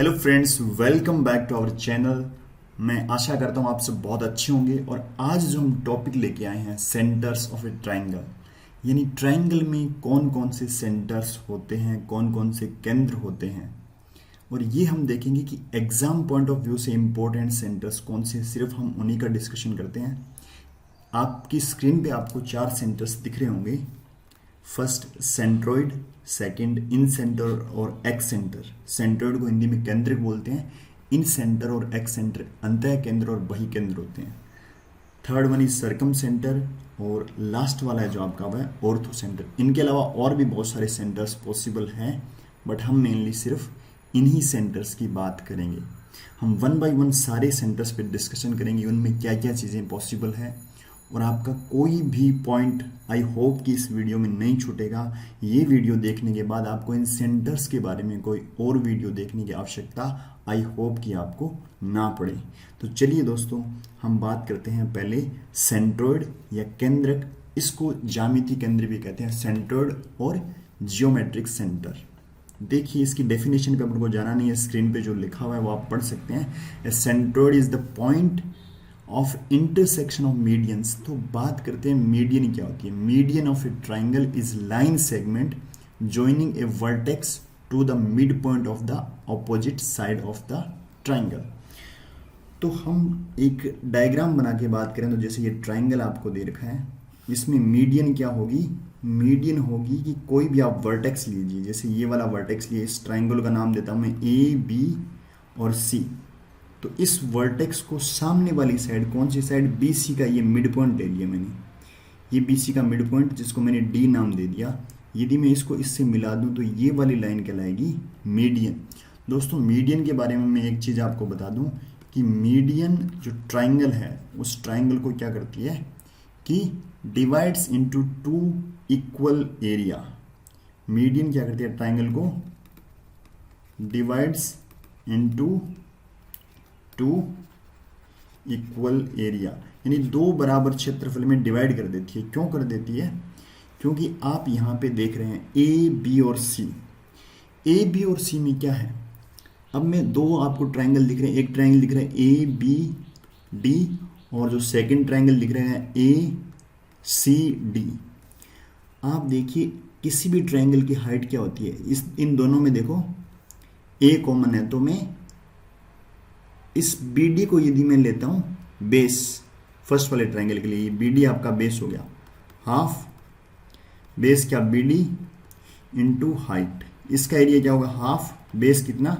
Hello friends, welcome back to our channel. मैं आशा करता हूँ आप सब बहुत अच्छे होंगे। और आज जो हम टॉपिक लेके आए हैं, सेंटर्स ऑफ ए ट्राइंगल, यानी ट्राइंगल में कौन कौन से सेंटर्स होते हैं, कौन कौन से केंद्र होते हैं। और ये हम देखेंगे कि एग्जाम पॉइंट ऑफ व्यू से इम्पोर्टेंट सेंटर्स कौन से, सिर्फ हम उन्हीं का डिस्कशन करते हैं। आपकी स्क्रीन पे आपको 4 सेंटर्स दिख रहे होंगे। First centroid, second in centre और एक्स सेंटर। सेंट्रोइड को हिंदी में केंद्रक बोलते हैं। इन सेंटर और एक्स सेंटर अंतः केंद्र और बही केंद्र होते हैं। Third one is circum centre. और लास्ट वाला है जो आपका है ऑर्थो सेंटर। इनके अलावा और भी बहुत सारे सेंटर्स पॉसिबल हैं, बट हम मेनली सिर्फ इन्हीं सेंटर्स की बात करेंगे। हम वन बाय वन सारे सेंटर्स पे डिस्कशन करेंगे, उनमें क्या क्या चीज़ें पॉसिबल है। और आपका कोई भी पॉइंट आई होप कि इस वीडियो में नहीं छूटेगा। ये वीडियो देखने के बाद आपको इन सेंटर्स के बारे में कोई और वीडियो देखने की आवश्यकता आई होप कि आपको ना पड़े। तो चलिए दोस्तों, हम बात करते हैं पहले सेंट्रोइड या केंद्रक। इसको ज्यामिति केंद्र भी कहते हैं, सेंट्रोइड और जियोमेट्रिक सेंटर। देखिए, इसकी डेफिनेशन पे आपको जाना नहीं है, स्क्रीन पे जो लिखा हुआ है वो आप पढ़ सकते हैं। A centroid is the point of intersection of medians. तो बात करते हैं मीडियन क्या होती है। Median of a triangle is line segment joining a vertex to the mid point of the opposite side of the triangle. तो हम एक डायग्राम बना के बात करें तो जैसे ये ट्राइंगल आपको दे रखा है, इसमें मीडियन क्या होगी। मीडियन होगी कि कोई भी आप वर्टेक्स लीजिए, जैसे ये वाला वर्टेक्स लिए, इस ट्राइंगल का नाम देता हूं मैं ए, बी और सी। तो इस वर्टेक्स को सामने वाली साइड, कौन सी साइड, बी सी का ये मिड पॉइंट ले लिया मैंने। ये बी सी का मिड पॉइंट जिसको मैंने डी नाम दे दिया। यदि मैं इसको इससे मिला दूं तो ये वाली लाइन कहलाएगी मीडियन। दोस्तों, मीडियन के बारे में मैं एक चीज़ आपको बता दूं कि मीडियन जो ट्राइंगल है उस ट्राइंगल को क्या करती है कि divides into 2 equal area. Median क्या करती है, ट्राइंगल को डिवाइड्स इनटू 2 इक्वल एरिया, यानी 2 बराबर क्षेत्रफल में डिवाइड कर देती है। क्यों कर देती है? क्योंकि आप यहाँ पे देख रहे हैं ए, बी और सी। ए, बी और सी में क्या है, अब मैं 2 आपको ट्राइंगल दिख रहे हैं। एक ट्राइंगल दिख रहा है ए, बी, डी, और जो सेकंड ट्राइंगल दिख रहे हैं ए, सी, डी। आप देखिए, किसी भी ट्राइंगल की हाइट क्या होती है, इन दोनों में देखो ए कॉमन है, तो मैं इस बी डी को यदि मैं लेता हूं बेस, फर्स्ट वाले ट्राइंगल के लिए बी डी आपका बेस हो गया, हाफ बेस क्या, बी डी इंटू हाइट। इसका एरिया क्या होगा, हाफ बेस कितना,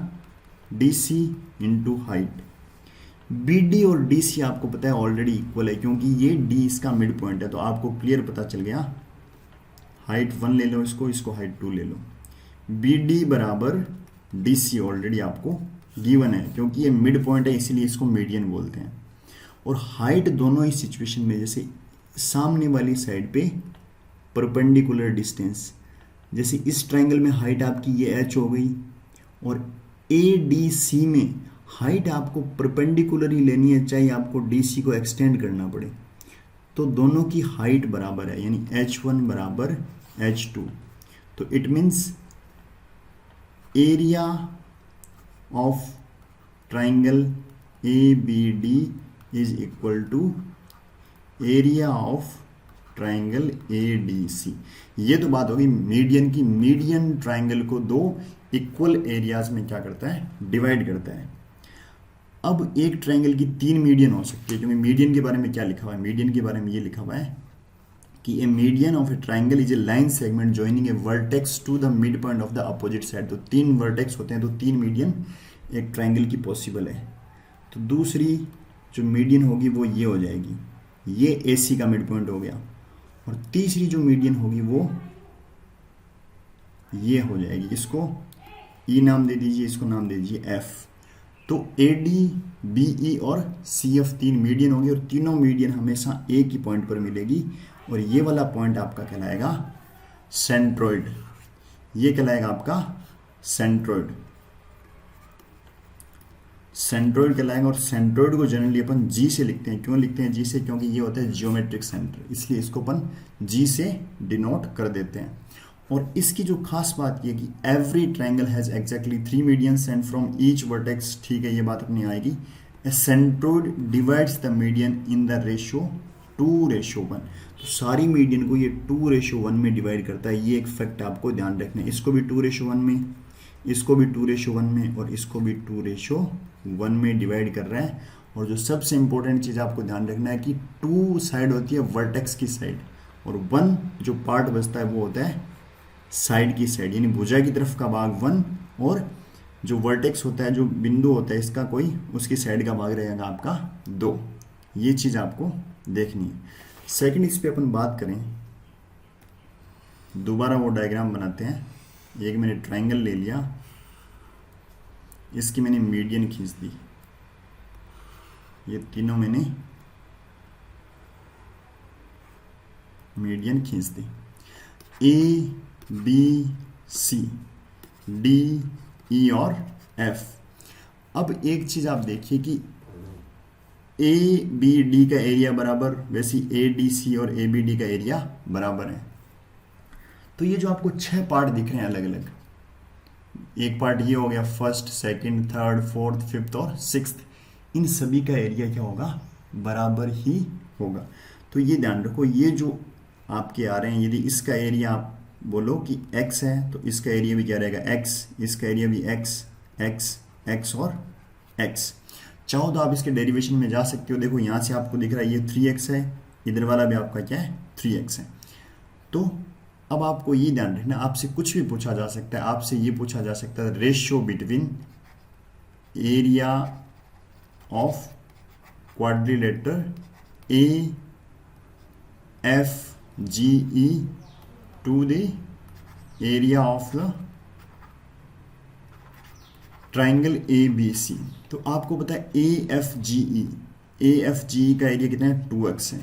D C into height. B D और डी सी आपको पता है ऑलरेडी इक्वल है, क्योंकि ये डी इसका मिड पॉइंट है। तो आपको क्लियर पता चल गया, हाइट 1 ले लो, इसको हाइट 2 ले लो। बी डी बराबर डी सी ऑलरेडी आपको गिवन है, क्योंकि ये मिड पॉइंट है इसीलिए इसको मीडियन बोलते हैं। और हाइट दोनों ही सिचुएशन में, जैसे सामने वाली साइड पे परपेंडिकुलर डिस्टेंस, जैसे इस ट्राइंगल में हाइट आपकी ये एच हो गई, और ए डी सी में हाइट आपको परपेंडिकुलर ही लेनी है, चाहे आपको डी सी को एक्सटेंड करना पड़े। तो दोनों की हाइट बराबर है, यानी H1 बराबर H2। तो it means area of triangle A B D is equal to area of triangle A D C. ये तो बात होगी मीडियन की। मीडियन ट्राइंगल को 2 इक्वल एरियाज में क्या करता है, डिवाइड करता है। अब एक ट्राइंगल की 3 मीडियन हो सकती है, क्योंकि मीडियन के बारे में क्या लिखा हुआ है, मीडियन के बारे में ये लिखा हुआ है कि a median of a triangle is a line segment joining a vertex to the mid point of the opposite side. तो 3 वर्टेक्स होते हैं, तो 3 मीडियन एक ट्राइंगल की पॉसिबल है। तो दूसरी जो मीडियन होगी वो ये हो जाएगी, ये ए सी का मिड पॉइंट हो गया। और तीसरी जो मीडियन होगी वो ये हो जाएगी, इसको ई नाम दे दीजिए, इसको नाम दे दीजिए एफ। तो ए डी, बी ई और सी एफ 3 मीडियन होगी, और तीनों मीडियन हमेशा एक ही पॉइंट पर मिलेगी। और ये वाला पॉइंट आपका कहलाएगा सेंट्रोइड। ये कहलाएगा आपका सेंट्रोइड, सेंट्रोइड कहलाएगा। और सेंट्रोइड को जनरली अपन जी से लिखते हैं। क्यों लिखते हैं जी से? क्योंकि ये होता है जियोमेट्रिक सेंटर, इसलिए इसको अपन जी से डिनोट कर देते हैं। और इसकी जो खास बात ये कि every triangle has exactly 3 medians and from each vertex, ठीक है, ये बात अपनी आएगी। A centroid divides the median in the ratio 2:1। तो सारी मीडियन को ये 2:1 में डिवाइड करता है। ये एक फैक्ट आपको ध्यान रखना है। इसको भी 2:1 में, इसको भी 2:1 में और इसको भी 2:1 में डिवाइड कर रहा है। और जो सबसे इंपॉर्टेंट चीज़ आपको ध्यान रखना है कि 2 साइड होती है वर्टेक्स की साइड, और 1 जो पार्ट बचता है वो होता है साइड की साइड, यानी भुजा की तरफ का भाग 1 और जो वर्टेक्स होता है, जो बिंदु होता है इसका कोई, उसकी साइड का भाग रहेगा आपका 2। ये चीज़ आपको देखनी है। सेकंड इस पे अपन बात करें, दोबारा वो डायग्राम बनाते हैं। एक मैंने ट्रायंगल ले लिया, इसकी मैंने मीडियन खींच दी, ये तीनों मैंने मीडियन खींच दी, ए बी सी डी ई और एफ। अब एक चीज आप देखिए कि ए बी डी का एरिया बराबर, वैसे ए डी सी और ए बी डी का एरिया बराबर है। तो ये जो आपको 6 पार्ट दिख रहे हैं अलग अलग, एक पार्ट ये हो गया first, second, third, fourth, fifth और सिक्स्थ, इन सभी का एरिया क्या होगा, बराबर ही होगा। तो ये ध्यान रखो, ये जो आपके आ रहे हैं, यदि इसका एरिया आप बोलो कि x है तो इसका एरिया भी क्या रहेगा x, इसका एरिया भी x, x, x और x। चाहो तो आप इसके डेरिवेशन में जा सकते हो। देखो यहाँ से आपको दिख रहा है ये 3x है, इधर वाला भी आपका क्या है 3x है। तो अब आपको ये ध्यान रखना, आपसे कुछ भी पूछा जा सकता है। आपसे ये पूछा जा सकता है ratio between area of quadrilateral A F G E to the area of the triangle A B C. तो आपको पता है ए एफ जी ई का एरिया कितना है 2x है,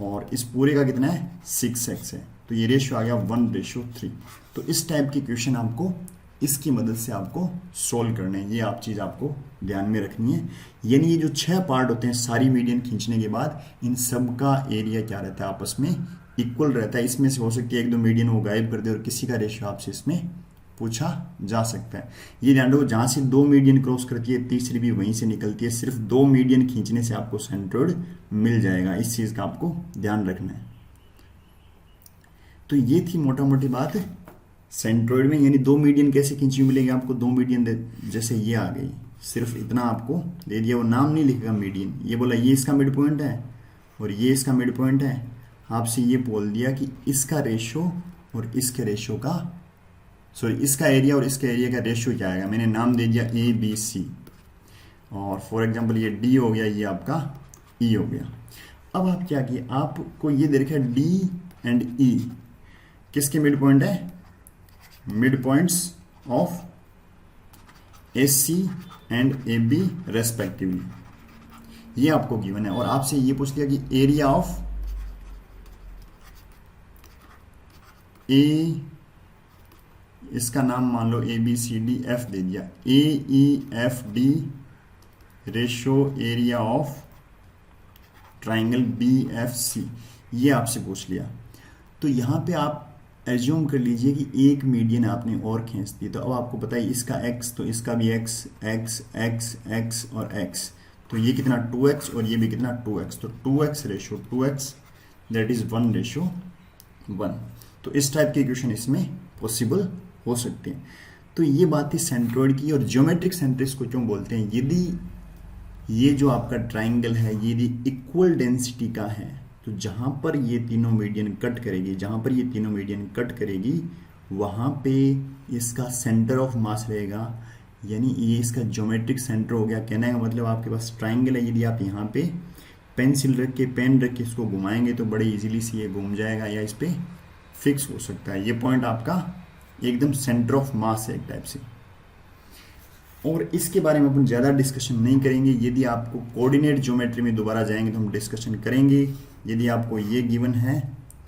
और इस पूरे का कितना है 6x है। तो ये रेशियो आ गया 1:3। तो इस टाइप की क्वेश्चन आपको इसकी मदद से आपको सोल्व करने हैं। ये आप चीज़ आपको ध्यान में रखनी है। यानी ये जो 6 पार्ट होते हैं सारी मीडियन खींचने के बाद, इन सब का एरिया क्या रहता है, आपस में इक्वल रहता है। इसमें से हो सकती है 1-2 मीडियन वो गायब कर दे और किसी का रेशियो आपसे इसमें पूछा जा सकता है। ये ध्यान रखो, जहाँ से 2 मीडियन क्रॉस करती है तीसरी भी वहीं से निकलती है। सिर्फ 2 मीडियन खींचने से आपको सेंट्रोइड मिल जाएगा। इस चीज़ का आपको ध्यान रखना है। तो ये थी मोटा मोटी बात सेंट्रोइड में, यानी 2 मीडियन कैसे खींची मिलेंगे आपको। 2 मीडियन जैसे ये आ गई, सिर्फ इतना आपको दे दिया, वो नाम नहीं लिखेगा मीडियन। ये बोला ये इसका मिड पॉइंट है और ये इसका मिड पॉइंट है। आपसे ये बोल दिया कि इसका रेशियो और इसके रेशियो का, सॉरी इसका एरिया और इसके एरिया का रेशियो क्या आएगा। मैंने नाम दे दिया ए बी सी, और फॉर एग्जांपल ये डी हो गया, ये आपका ई हो गया। अब आप क्या किए, आपको ये दे रखा है डी एंड ई किसके मिड पॉइंट है, mid points of A C and A B respectively. ये आपको गिवन है। और आपसे ये पूछ लिया कि एरिया ऑफ ए, इसका नाम मान लो A B C D F दे दिया, A E F D ratio area of triangle B F C, ये आपसे पूछ लिया। तो यहाँ पे आप एज्यूम कर लीजिए कि एक मीडियन आपने और खींच दी। तो अब आपको पता है इसका x, तो इसका भी x, x, x, x और x। तो ये कितना 2x और ये भी कितना 2x। तो 2x ratio 2x that is 1:1। तो इस टाइप की इक्वेशन इसमें पॉसिबल हो सकते हैं। तो ये बात थी सेंट्रोइड की। और ज्योमेट्रिक सेंट्रिक्स को क्यों बोलते हैं, यदि ये जो आपका ट्राइंगल है यदि इक्वल डेंसिटी का है, तो जहाँ पर ये तीनों मीडियन कट करेगी, जहाँ पर ये तीनों मीडियन कट करेगी वहाँ पे इसका सेंटर ऑफ मास रहेगा, यानी ये इसका ज्योमेट्रिक सेंटर हो गया। कहने का मतलब आपके पास ट्राइंगल है, यदि आप यहाँ पे पेंसिल रख के, पेन रख के इसको घुमाएंगे तो बड़े इजीली से ये घूम जाएगा या इस पर फिक्स हो सकता है। ये पॉइंट आपका एकदम सेंटर ऑफ मास है एक टाइप से। और इसके बारे में अपन ज़्यादा डिस्कशन नहीं करेंगे। यदि आपको कोऑर्डिनेट ज्योमेट्री में दोबारा जाएंगे तो हम डिस्कशन करेंगे। यदि आपको ये गिवन है,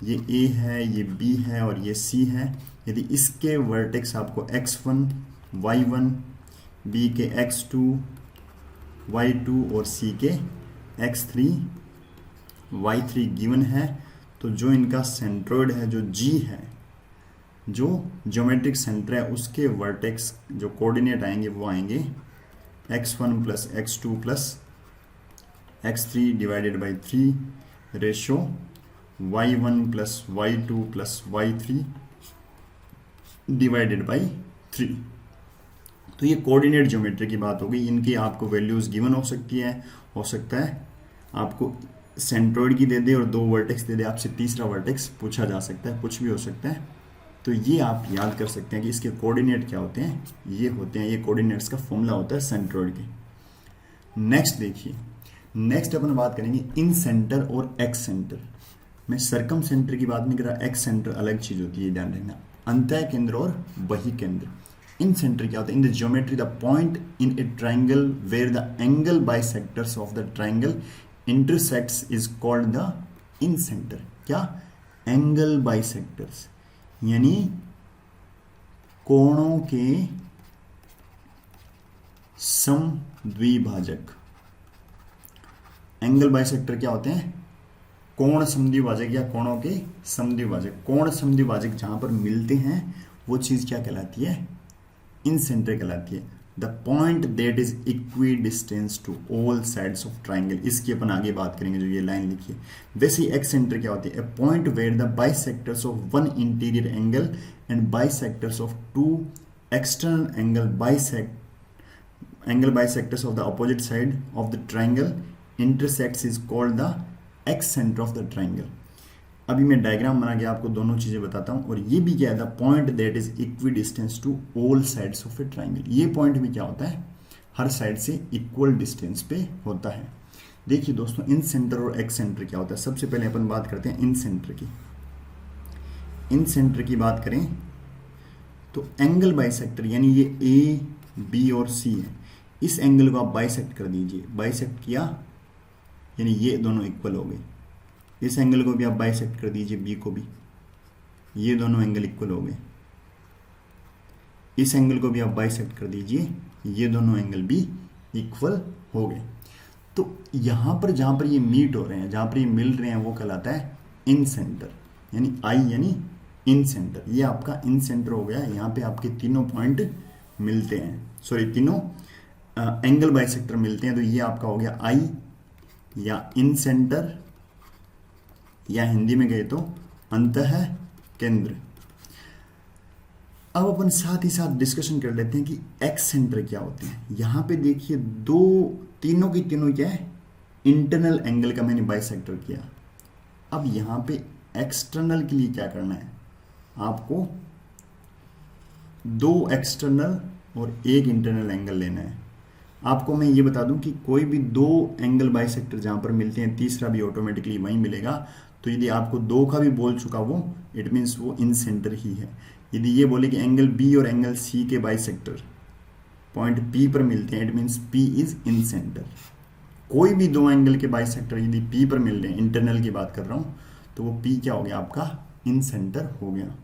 ये ए है, ये बी है और ये सी है, यदि इसके वर्टेक्स आपको x1, y1, बी के x2, y2 और सी के x3, y3 गिवन है, तो जो इनका सेंट्रोइड है जो g है जो ज्योमेट्रिक सेंटर है उसके वर्टेक्स जो कोऑर्डिनेट आएंगे वो आएंगे x1 plus x2 plus x3 divided by 3 ratio y1 plus y2 plus y3 divided by 3। तो ये कोऑर्डिनेट ज्योमेट्री की बात हो गई। इनकी आपको वैल्यूज़ गिवन हो सकती है, हो सकता है आपको सेंट्रोइड की दे दे और 2 वर्टेक्स दे दे, आपसे तीसरा वर्टेक्स पूछा जा सकता है, कुछ भी हो सकता है। तो ये आप याद कर सकते हैं कि इसके कोऑर्डिनेट क्या होते हैं, ये होते हैं, ये कोऑर्डिनेट्स का फॉर्मूला होता है सेंट्रोइड के। नेक्स्ट देखिए, नेक्स्ट अपन बात करेंगे इन सेंटर और एक्स सेंटर। मैं सर्कम सेंटर की बात नहीं कर रहा, एक्स सेंटर अलग चीज़ होती है, ध्यान रखना। अंतः केंद्र और बही केंद्र। इन सेंटर क्या होता है? In the geometry the point in a triangle where the angle bisectors of the triangle intersects is called the incentre. क्या? एंगल बाइसेक्टर्स, यानी कोणों के समद्विभाजक। एंगल बाइसेक्टर क्या होते हैं? कोण समद्विभाजक या कोणों के समद्विभाजक। कोण समद्विभाजक जहां पर मिलते हैं वो चीज क्या कहलाती है? इन सेंटर कहलाती है। The point that is equidistance to all sides of triangle. इसकी अपन आगे बात करेंगे, जो ये लाइन लिखी है। वैसे ही एक्स सेंटर क्या होती है? A point where the bisectors of one interior angle and bisectors of two external angle bisectors of the opposite side of the triangle intersects is called the excentre of the triangle. अभी मैं diagram बना के आपको दोनों चीजें बताता हूं। और ये भी क्या है? The point that is equidistance to all sides of a triangle. ये पॉइंट भी क्या होता है? हर साइड से इक्वल डिस्टेंस पे होता है। देखिए दोस्तों, इन सेंटर और एक्स सेंटर क्या होता है? सबसे पहले अपन बात करते हैं इन सेंटर की। इन सेंटर की बात करें तो एंगल बाइसेक्टर, यानी ये ए बी और सी है, इस एंगल को आप बाइसेक्ट कर दीजिए। बाइसेक्ट किया यानी ये दोनों इक्वल हो गए। इस एंगल को भी आप बाइसेक्ट कर दीजिए, बी को भी, ये दोनों एंगल इक्वल हो गए। इस एंगल को भी आप बाइसेक्ट कर दीजिए, ये दोनों एंगल भी इक्वल हो गए। तो यहां पर जहां पर ये मीट हो रहे हैं, जहां पर ये मिल रहे हैं, वो कहलाता है इन सेंटर, यानी आई यानी इन सेंटर। ये आपका इन सेंटर हो गया। यहाँ पे आपके तीनों पॉइंट मिलते हैं, सॉरी तीनों एंगल बाइसेक्टर मिलते हैं। तो ये आपका हो गया आई या इन सेंटर, या हिंदी में गए तो अंतः केंद्र। अब अपन साथ ही साथ डिस्कशन कर लेते हैं कि एक्स सेंटर क्या होते हैं। यहां पे देखिए तीनों की तीनों क्या है? इंटरनल एंगल का मैंने बाइसेक्टर किया। अब यहां पे एक्सटर्नल के लिए क्या करना है? आपको 2 एक्सटर्नल और 1 इंटरनल एंगल लेना है। आपको मैं ये बता दूं कि कोई भी 2 एंगल बाइसेक्टर जहां पर मिलते हैं, तीसरा भी ऑटोमेटिकली वहीं मिलेगा। तो यदि आपको 2 का भी बोल चुका वो, इट मीन्स वो इन सेंटर ही है। यदि ये बोले कि एंगल बी और एंगल सी के बाइसेक्टर पॉइंट पी पर मिलते हैं, it means P is in centre. कोई भी 2 एंगल के बाइसेक्टर यदि पी पर मिल रहे हैं, इंटरनल की बात कर रहा हूं, तो वो पी क्या हो गया? आपका इन सेंटर हो गया।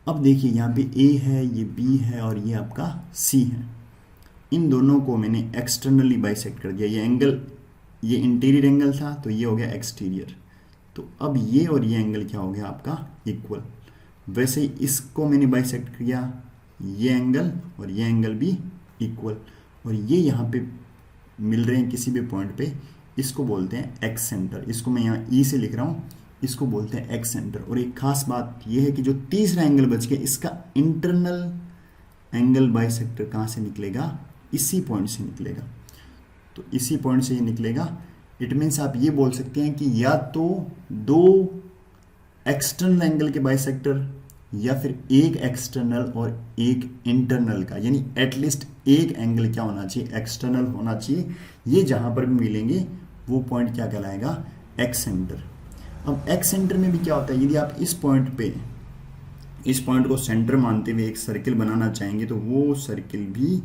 अब देखिए यहाँ पे ए है, ये बी है और ये आपका सी है। इन दोनों को मैंने एक्सटर्नली बाइसेक्ट कर दिया। ये एंगल, ये इंटीरियर एंगल था तो ये हो गया एक्सटीरियर। तो अब ये और ये एंगल क्या हो गया? आपका इक्वल। वैसे ही इसको मैंने बाइसेक्ट किया, ये एंगल और ये एंगल भी इक्वल। और ये यहाँ पे मिल रहे हैं किसी भी पॉइंट पे, इसको बोलते हैं एक्स सेंटर। इसको मैं यहाँ ई से लिख रहा हूँ, इसको बोलते हैं एक्स सेंटर। और एक खास बात ये है कि जो तीसरा एंगल बच गया, इसका इंटरनल एंगल बाइसेक्टर कहाँ से निकलेगा? इसी पॉइंट से निकलेगा। तो इसी पॉइंट से ये निकलेगा। इट मीन्स आप ये बोल सकते हैं कि या तो 2 एक्सटर्नल एंगल के बाइसेक्टर या फिर 1 एक्सटर्नल और 1 इंटरनल का, यानी एटलीस्ट 1 एंगल क्या होना चाहिए? एक्सटर्नल होना चाहिए। ये जहां पर भी मिलेंगे वो पॉइंट क्या कहलाएगा? X centre. अब एक्स सेंटर में भी क्या होता है? यदि आप इस पॉइंट पे, इस पॉइंट को सेंटर मानते हुए एक सर्किल बनाना चाहेंगे, तो वो सर्किल भी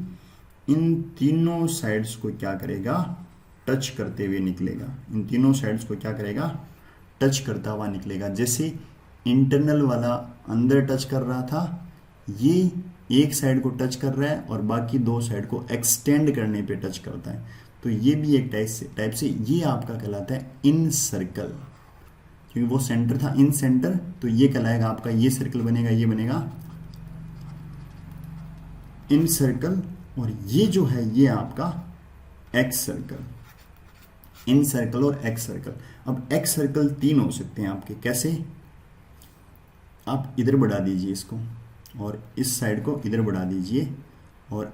इन तीनों साइड्स को क्या करेगा? टच करते हुए निकलेगा। इन तीनों साइड्स को क्या करेगा? टच करता हुआ निकलेगा। जैसे इंटरनल वाला अंदर टच कर रहा था, ये एक साइड को टच कर रहा है और बाकी 2 साइड को एक्सटेंड करने पे टच करता है। तो ये भी एक टाइप से ये आपका कहलाता है इन सर्कल। क्योंकि वो सेंटर था इन सेंटर, तो ये कहलाएगा आपका, ये सर्कल बनेगा, ये बनेगा इन सर्कल, और ये जो है ये आपका एक्स सर्कल, इन सर्कल और एक्स सर्कल। अब एक्स सर्कल 3 हो सकते हैं आपके, कैसे? आप इधर बढ़ा दीजिए इसको, और इस साइड को इधर बढ़ा दीजिए, और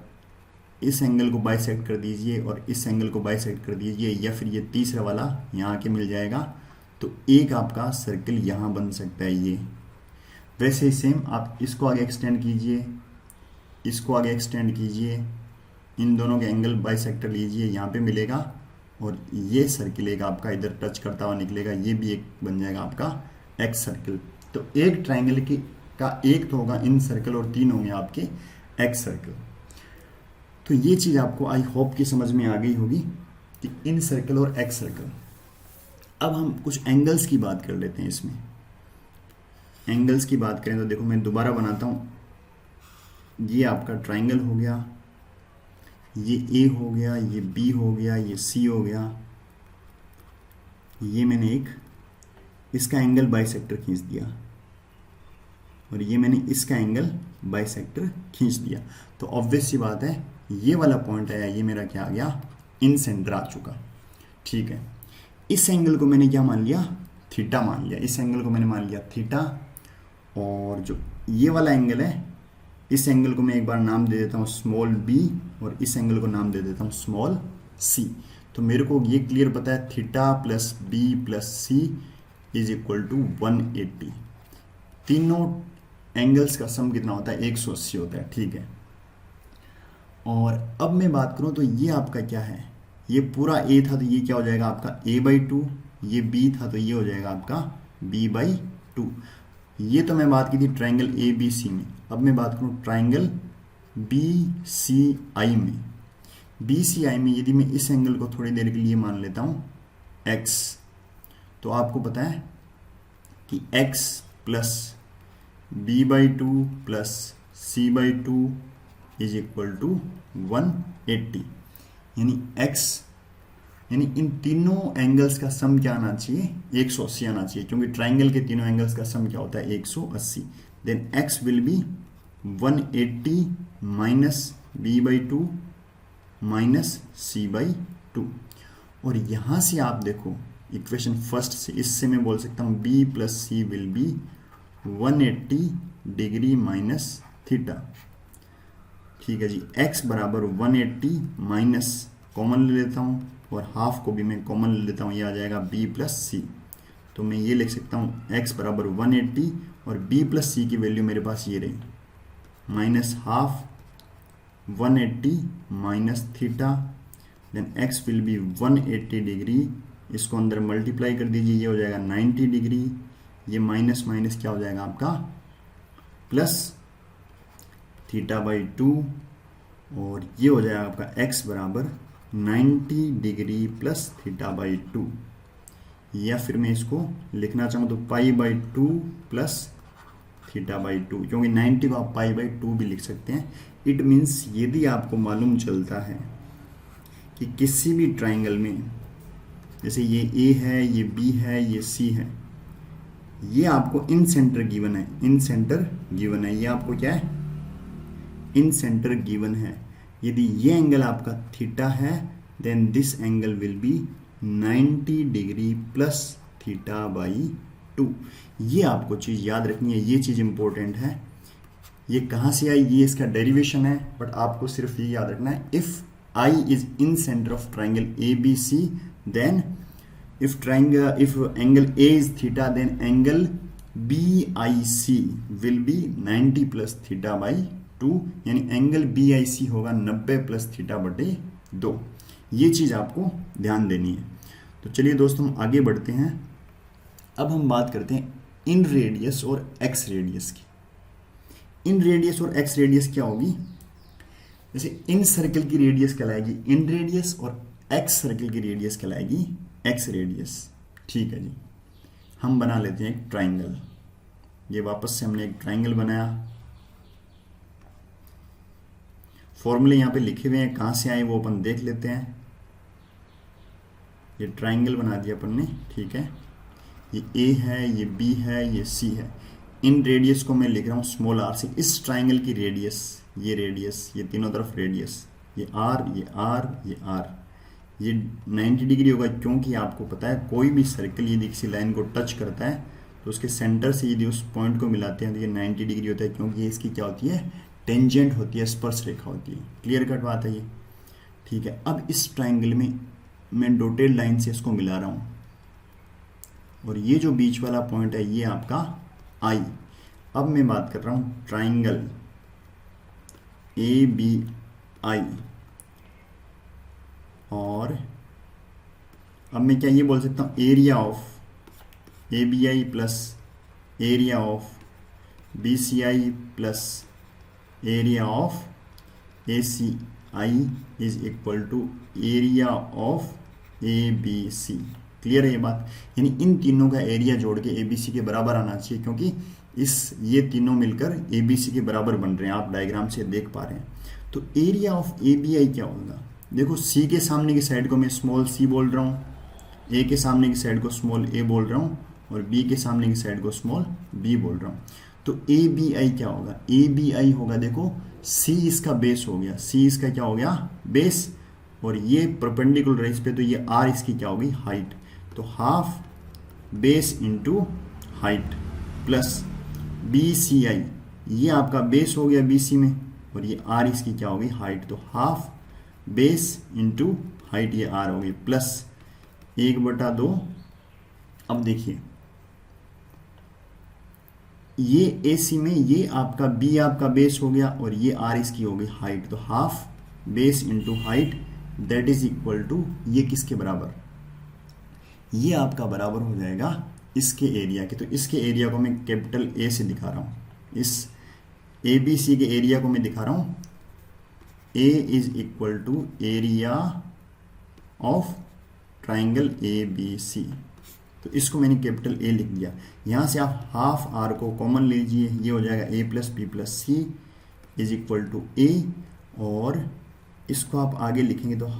इस एंगल को बाइसेक्ट कर दीजिए, और इस एंगल को बाइसेक्ट कर दीजिए, या फिर ये तीसरा वाला यहाँ आके मिल जाएगा, तो एक आपका सर्कल यहाँ बन सकता है ये। वैसे ही सेम आप इसको आगे एक्सटेंड कीजिए, इसको आगे एक्सटेंड कीजिए, इन दोनों के एंगल बाइसेक्टर लीजिए, यहाँ पे मिलेगा, और ये सर्किल एक आपका इधर टच करता हुआ निकलेगा, ये भी एक बन जाएगा आपका एक्स सर्किल। तो एक ट्राइंगल की का एक तो होगा इन सर्कल और 3 होंगे आपके एक्स सर्कल। तो ये चीज़ आपको आई होप कि समझ में आ गई होगी कि इन सर्कल और एक्स सर्कल। अब हम कुछ एंगल्स की बात कर लेते हैं। इसमें एंगल्स की बात करें तो देखो मैं दोबारा बनाता हूँ, ये आपका ट्राइंगल हो गया, ये ए हो गया, ये बी हो गया, ये सी हो गया, ये मैंने एक इसका एंगल बाइसेक्टर खींच दिया, और ये मैंने इसका एंगल बाइसेक्टर खींच दिया। तो ऑब्वियस सी बात है ये वाला पॉइंट आया, ये मेरा क्या आ गया, इन सेंटर आ चुका। ठीक है, इस एंगल को मैंने क्या मान लिया, थीटा मान लिया, इस एंगल को मैंने मान लिया थीटा, और जो ये वाला एंगल है, इस एंगल को मैं एक बार नाम दे देता हूँ स्मॉल बी, और इस एंगल को नाम दे देता हूँ स्मॉल सी। तो मेरे को ये क्लियर पता है theta plus B plus C is equal to 180। तीनों एंगल्स का सम कितना होता है, 180 होता है। ठीक है, और अब मैं बात करूँ तो ये आपका क्या है, ये पूरा ए था तो ये क्या हो जाएगा आपका a/2, ये बी था तो ये हो जाएगा आपका b/2। ये तो मैं बात की थी ट्राइंगल ABC में। अब मैं बात करूँ ट्राइंगल BCI में। BCI में यदि मैं इस एंगल को थोड़ी देर के लिए मान लेता हूँ x, तो आपको पता है कि x plus b/2 plus c/2 is equal to 180, यानी x, यानी इन तीनों एंगल्स का सम क्या आना चाहिए, 180 आना चाहिए, क्योंकि ट्राइंगल के तीनों एंगल्स का सम क्या होता है, 180। Then x will be 180 minus b/2 minus c/2। और यहाँ से आप देखो इक्वेशन फर्स्ट से, इससे मैं बोल सकता हूँ b plus C will be 180 degree minus theta. ठीक है जी, x बराबर 180 माइनस कॉमन ले लेता हूँ, और हाफ को भी मैं कॉमन ले लेता हूँ, ये आ जाएगा b प्लस सी। तो मैं ये लिख सकता हूँ x बराबर 180, और b प्लस सी की वैल्यू मेरे पास ये रही, minus half 180 minus theta, then x will be 180 degree, इसको अंदर मल्टीप्लाई कर दीजिए, ये हो जाएगा 90 डिग्री, ये माइनस माइनस क्या हो जाएगा आपका प्लस θ/2, और ये हो जाएगा आपका x बराबर 90 डिग्री प्लस θ/2, या फिर मैं इसको लिखना चाहूँ तो π/2 प्लस θ/2, क्योंकि 90 को आप π/2 भी लिख सकते हैं। इट मीन्स यदि आपको मालूम चलता है कि किसी भी ट्राइंगल में, जैसे ये A है, ये B है, ये C है, ये आपको इन सेंटर गिवन है, इन सेंटर गिवन है, ये आपको क्या है, इन सेंटर गिवन है। यदि ये एंगल आपका थीटा है, then this angle will be 90 degree plus θ/2। ये आपको चीज़ याद रखनी है, ये चीज़ इंपॉर्टेंट है। ये कहाँ से आई, ये इसका डेरिवेशन है, बट आपको सिर्फ ये याद रखना है, if I is incentre of triangle ABC, then if angle A is theta, then angle BIC will be 90 plus θ/2, यानी एंगल BIC होगा 90 प्लस θ/2। ये चीज़ आपको ध्यान देनी है। तो चलिए दोस्तों हम आगे बढ़ते हैं। अब हम बात करते हैं इन रेडियस और एक्स रेडियस की। इन रेडियस और एक्स रेडियस क्या होगी, जैसे इन सर्कल की रेडियस कहलाएगी इन रेडियस, और एक्स सर्कल की रेडियस कहलाएगी एक्स रेडियस। ठीक है जी, हम बना लेते हैं एक ट्राइंगल। ये वापस से हमने एक ट्राइंगल बनाया, फॉर्मूले यहाँ पे लिखे हुए हैं, कहाँ से आए वो अपन देख लेते हैं। ये ट्राइंगल बना दिया अपन ने। ठीक है, ये ए है, ये बी है, ये सी है। इन रेडियस को मैं लिख रहा हूँ स्मॉल आर से। इस ट्राइंगल की रेडियस, ये तीनों तरफ रेडियस, ये आर, ये आर, ये आर, ये 90 डिग्री होगा, क्योंकि आपको पता है कोई भी सर्कल यदि किसी लाइन को टच करता है तो उसके सेंटर से यदि उस पॉइंट को मिलाते हैं तो ये 90 डिग्री होता है, क्योंकि ये इसकी क्या होती है, टेंजेंट होती है, स्पर्श रेखा होती है। क्लियर कट बात है ये, ठीक है। अब इस ट्राइंगल में मैं डॉटेड लाइन से इसको मिला रहा हूँ, और ये जो बीच वाला पॉइंट है ये आपका आई। अब मैं बात कर रहा हूँ ट्राइंगल ए बी आई, और अब मैं क्या ये बोल सकता हूँ, area of A B I plus area of B C I plus area of A C I is equal to area of A B C. Clear है ये बात? यानी इन तीनों का एरिया जोड़ के ए बी सी के बराबर आना चाहिए, क्योंकि ये तीनों मिलकर ए बी सी के बराबर बन रहे हैं, आप डायग्राम से देख पा रहे हैं। तो area of A B I क्या होगा? देखो, सी के सामने की साइड को मैं स्मॉल सी बोल रहा हूँ, ए के सामने की साइड को स्मॉल ए बोल रहा हूँ, और बी के सामने की साइड को स्मॉल बी बोल रहा हूँ। तो ए बी आई क्या होगा? ए बी आई होगा, देखो सी इसका बेस हो गया, सी इसका क्या हो गया, बेस, और ये परपेंडिकुलर है इस पे, तो ये आर इसकी क्या होगी, हाइट। तो half base into height plus B C I, ये आपका बेस हो गया बी सी में, और ये आर इसकी क्या होगी, हाइट। तो हाफ बेस इंटू हाइट, ये आर होगी, प्लस 1/2। अब देखिए, ये ए सी में ये आपका बी आपका बेस हो गया, और ये आर इसकी हो गई हाइट। तो half base into height that is equal to, ये किसके बराबर, ये आपका बराबर हो जाएगा इसके एरिया के। तो इसके एरिया को मैं कैपिटल ए से दिखा रहा हूँ, इस ए बी सी के एरिया को मैं दिखा रहा हूँ, A is equal to area of triangle A B C. तो इसको मैंने कैपिटल ए लिख दिया। यहाँ से आप हाफ आर को कॉमन लीजिए, ये हो जाएगा A plus B plus C is equal to A, और इसको आप आगे लिखेंगे तो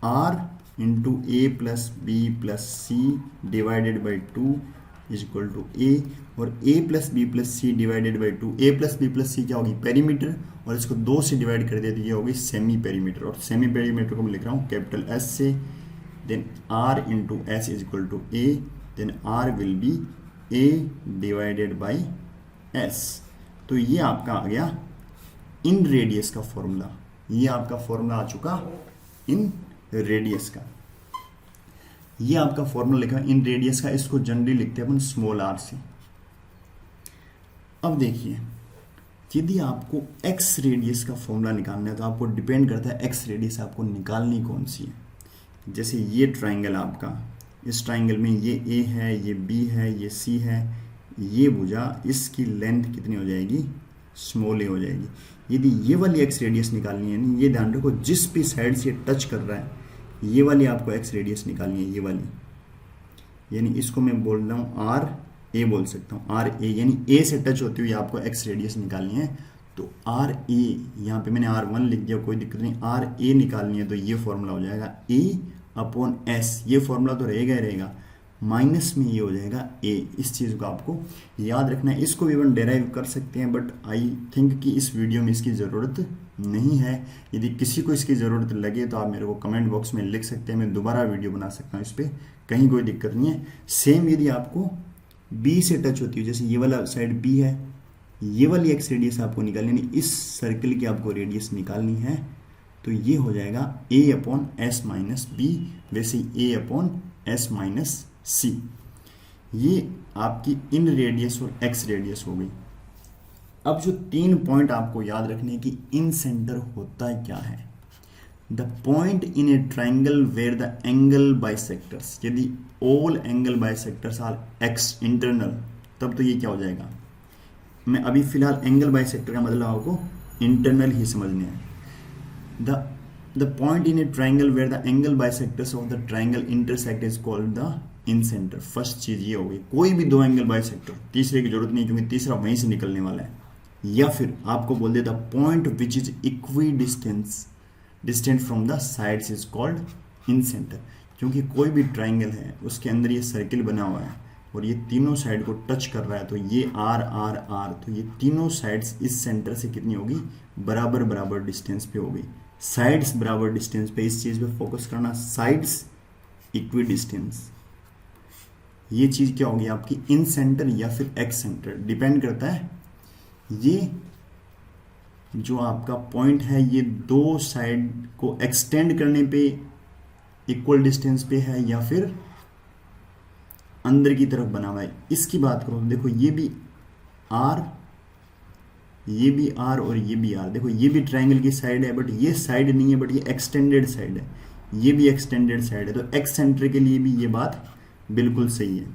r into A plus B plus C divided by 2 is equal to A, और A plus B plus C divided by 2, A plus B plus C क्या होगी, perimeter, और इसको 2 से डिवाइड कर दिया तो ये होगी सेमी पेरीमीटर, और सेमी पेरीमीटर को मैं लिख रहा हूँ कैपिटल एस से, then r into s is equal to a, then r will be a divided by s। तो ये आपका आ गया इन रेडियस का फॉर्मूला, ये आपका फॉर्मूला आ चुका इन रेडियस का, ये आपका फॉर्मूला लिखा इन रेडियस का। इसको जनरली लिखते हैं अपन स्मॉल आर से। अब देखिए, यदि आपको x रेडियस का फॉर्मूला निकालना है तो आपको डिपेंड करता है x रेडियस आपको निकालनी कौन सी है। जैसे ये ट्राइंगल आपका, इस ट्राइंगल में ये ए है, ये बी है, ये सी है, ये भुजा, इसकी लेंथ कितनी हो जाएगी, स्मॉल ए हो जाएगी। यदि ये वाली एक्स रेडियस निकालनी है, नहीं ये ध्यान रखो, जिस भी साइड से टच कर रहा है ये वाली आपको एक्स रेडियस निकालनी है, ये वाली, यानी इसको मैं बोल रहा हूँ आर ए बोल सकता हूँ, आर ए, यानी ए से टच होती हुई आपको एक्स रेडियस निकालनी है। तो आर ए, यहाँ पे मैंने R1 लिख दिया, कोई दिक्कत नहीं, आर ए निकालनी है तो ये फॉर्मूला हो जाएगा ए अपॉन एस, ये फॉर्मूला तो रहेगा ही रहेगा, माइनस में ये हो जाएगा ए। इस चीज़ को आपको याद रखना है। इसको भी अपन डेराइव कर सकते हैं, बट आई थिंक कि इस वीडियो में इसकी ज़रूरत नहीं है। यदि किसी को इसकी ज़रूरत लगे तो आप मेरे को कमेंट बॉक्स में लिख सकते हैं, मैं दोबारा वीडियो बना सकता हूँ इस पर, कहीं कोई दिक्कत नहीं है। सेम यदि आपको बी से टच होती है, जैसे ये वाला साइड बी है, ये वाली एक्स रेडियस आपको निकालनी, यानी इस सर्कल की आपको रेडियस निकालनी है, तो ये हो जाएगा a upon S minus B, वैसे ही a upon S minus C. ये आपकी इन रेडियस और एक्स रेडियस हो गई। अब जो 3 पॉइंट आपको याद रखने की, इन सेंटर होता क्या है, the point in a triangle where the angle bisectors, यदि all angle bisectors are ex internal, तब तो ये क्या हो जाएगा, मैं अभी फिलहाल एंगल बाइसेक्टर का मतलब आपको इंटरनल ही समझने हैं। The point in a triangle where the angle bisectors of the triangle intersect is called the incenter। First चीज ये होगी, कोई भी 2 एंगल बाइसेक्टर, तीसरे की जरूरत नहीं क्योंकि तीसरा वहीं से निकलने वाला है। या फिर आपको बोल देता point which is equidistant from the sides is called incentre, क्योंकि कोई भी ट्राइंगल है उसके अंदर ये सर्किल बना हुआ है, और ये तीनों साइड को टच कर रहा है, तो ये आर आर आर, तो ये तीनों साइड्स इस सेंटर से कितनी होगी, बराबर बराबर डिस्टेंस पे होगी। साइड्स बराबर डिस्टेंस पे, इस चीज पे फोकस करना, साइड्स इक्वी डिस्टेंस। ये चीज क्या होगी आपकी, इन सेंटर या फिर एक्स सेंटर, डिपेंड करता है ये जो आपका पॉइंट है ये दो साइड को एक्सटेंड करने पे इक्वल डिस्टेंस पे है या फिर अंदर की तरफ बना हुआ है। इसकी बात करो, देखो ये भी आर, ये भी आर और ये भी आर, देखो ये भी ट्रायंगल की साइड है, बट ये साइड नहीं है, बट ये एक्सटेंडेड साइड है, ये भी एक्सटेंडेड साइड है, तो एक्स सेंटर के लिए भी ये बात बिल्कुल सही है।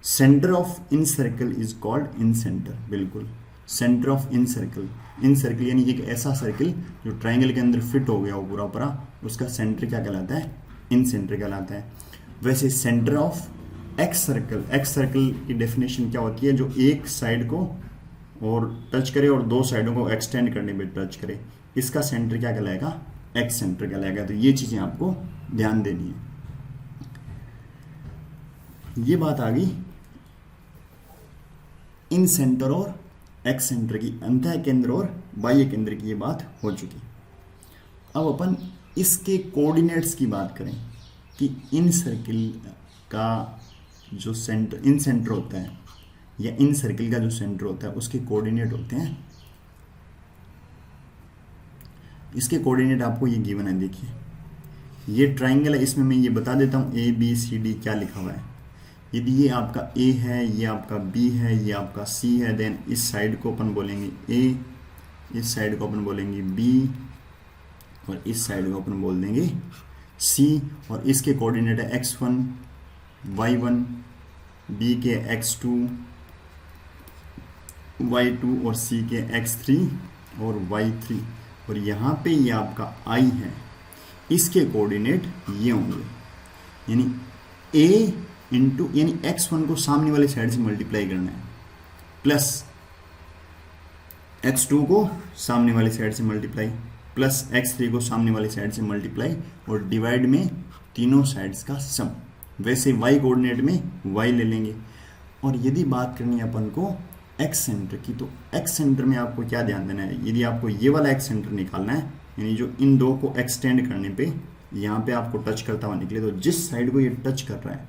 Centre of incircle is called incentre, बिल्कुल centre of incircle, incircle यानी एक ऐसा सर्कल जो ट्रायंगल के अंदर फिट हो गया हो पूरा पूरा, उसका सेंटर क्या कहलाता है, इन सेंटर कहलाता है। वैसे centre of x circle, x circle की डेफिनेशन क्या होती है, जो एक साइड को और टच करे और दो साइडों को एक्सटेंड करने पे टच करे, इसका सेंटर क्या कहलाएगा, एक्स सेंटर कहलाएगा। तो ये चीजें आपको ध्यान देनी है। ये बात आ गई इन सेंटर और एक्स सेंटर की, अंतः केंद्र और बाह्य केंद्र की ये बात हो चुकी। अब अपन इसके कोऑर्डिनेट्स की बात करें कि इन सर्किल का जो सेंटर, इन सेंटर होता है या इन सर्किल का जो सेंटर होता है उसके कोऑर्डिनेट होते हैं, इसके कोऑर्डिनेट आपको ये गिवन है। देखिए ये ट्राइंगल है, इसमें मैं ये बता देता हूँ ए बी सी डी क्या लिखा हुआ है। यदि ये आपका ए है, ये आपका बी है, ये आपका सी है, देन इस साइड को अपन बोलेंगे ए, इस साइड को अपन बोलेंगे बी और इस साइड को अपन बोल देंगे सी। और इसके कोऑर्डिनेट है x1 y1, बी के x2 y2 और सी के x3 और y3, और यहाँ पे ये आपका i है, इसके कोऑर्डिनेट ये होंगे, यानी a इंटू, यानी x1 को सामने वाले साइड से मल्टीप्लाई करना है, प्लस x2 को सामने वाली साइड से मल्टीप्लाई, प्लस x3 को सामने वाली साइड से मल्टीप्लाई, और डिवाइड में तीनों साइड्स का सम। वैसे y कोऑर्डिनेट में y ले लेंगे। और यदि बात करनी है अपन को x सेंटर की, तो x सेंटर में आपको क्या ध्यान देना है, यदि आपको ये वाला x सेंटर निकालना है, यानी जो इन दो को एक्सटेंड करने पे यहाँ पे आपको टच करता हुआ निकले, तो जिस साइड को ये टच कर रहा है,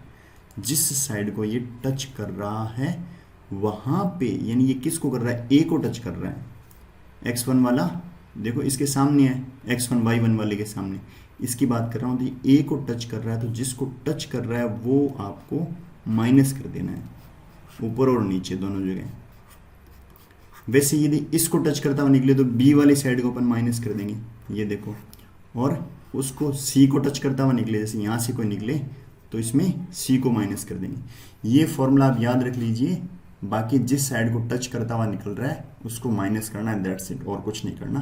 जिस साइड को ये टच कर रहा है वहां पे, यानी ये किसको कर रहा है, ए को टच कर रहा है, x1 वाला देखो इसके सामने है, x1 y1 वाले के सामने, इसकी बात कर रहा हूं, तो ये ए को टच कर रहा है, तो जिसको टच कर रहा है वो आपको माइनस कर देना है, ऊपर और नीचे दोनों जगह। वैसे यदि इसको टच करता हुआ निकले तो बी वाली साइड को अपन माइनस कर देंगे, ये देखो, और उसको सी को टच करता हुआ निकले, जैसे यहाँ से कोई निकले तो इसमें सी को माइनस कर देंगे। ये फॉर्मूला आप याद रख लीजिए, बाकी जिस साइड को टच करता हुआ निकल रहा है उसको माइनस करना है, दैट्स इट, और कुछ नहीं करना।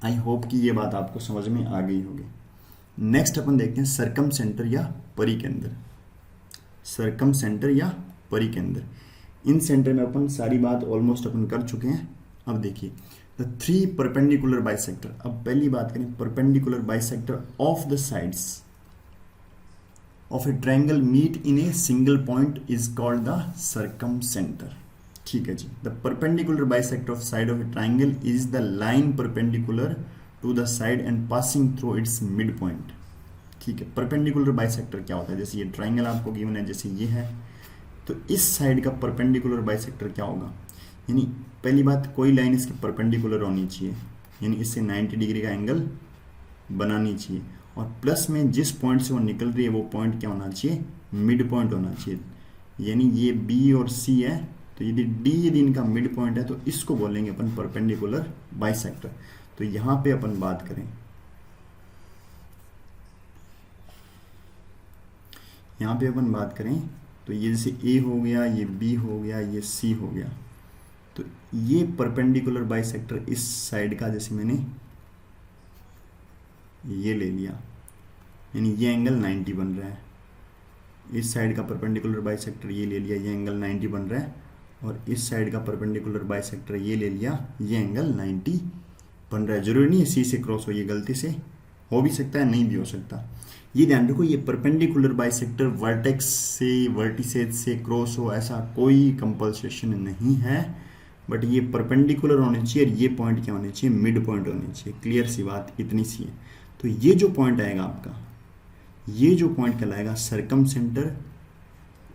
आई होप कि ये बात आपको समझ में आ गई होगी। नेक्स्ट अपन देखते हैं सरकम सेंटर या परिकेंद्र। सरकम सेंटर या परिकेंद्र, इन सेंटर में अपन सारी बात ऑलमोस्ट अपन कर चुके हैं। अब देखिए द थ्री परपेंडिकुलर बाइसेक्टर। अब पहली बात करें, perpendicular bisector of the sides of a triangle meet in a single point is called the circumcenter। ठीक है जी। The perpendicular bisector of side of a triangle is the line perpendicular to the side and passing through its midpoint। ठीक है, perpendicular bisector क्या होता है, जैसे ये triangle आपको गिवन है, जैसे ये है, तो इस साइड का perpendicular bisector क्या होगा, यानी पहली बात कोई लाइन इसके perpendicular होनी चाहिए, यानी इससे 90 डिग्री का एंगल बनानी चाहिए, और प्लस में जिस पॉइंट से वो निकल रही है वो पॉइंट क्या होना चाहिए, मिड पॉइंट होना चाहिए। यानी ये बी और सी है, तो यदि डी यदि इनका मिड पॉइंट है तो इसको बोलेंगे अपन परपेंडिकुलर बाइसेक्टर। तो यहाँ पे अपन बात करें, यहाँ पे अपन बात करें तो ये जैसे ए हो गया, ये बी हो गया, ये सी हो गया, तो ये परपेंडिकुलर बाइसेक्टर इस साइड का, जैसे मैंने ये ले लिया, यानी ये एंगल 90 बन रहा है, इस साइड का परपेंडिकुलर बाइसेक्टर ये ले लिया, ये एंगल 90 बन रहा है, और इस साइड का परपेंडिकुलर बाइसेक्टर ये ले लिया, ये एंगल 90 बन रहा है। जरूरी नहीं है सी से क्रॉस हो, ये गलती से हो भी सकता है, नहीं भी हो सकता। ये ध्यान रखो, ये परपेंडिकुलर बाइसेक्टर वर्टेक्स से वर्टिसेज से क्रॉस हो ऐसा कोई कंपल्सेशन नहीं है, बट ये परपेंडिकुलर होने चाहिए और ये पॉइंट क्या होने चाहिए, मिड पॉइंट होने चाहिए। क्लियर सी बात, इतनी सी है। तो ये जो पॉइंट आएगा आपका, ये जो पॉइंट कहलाएगा सरकम सेंटर।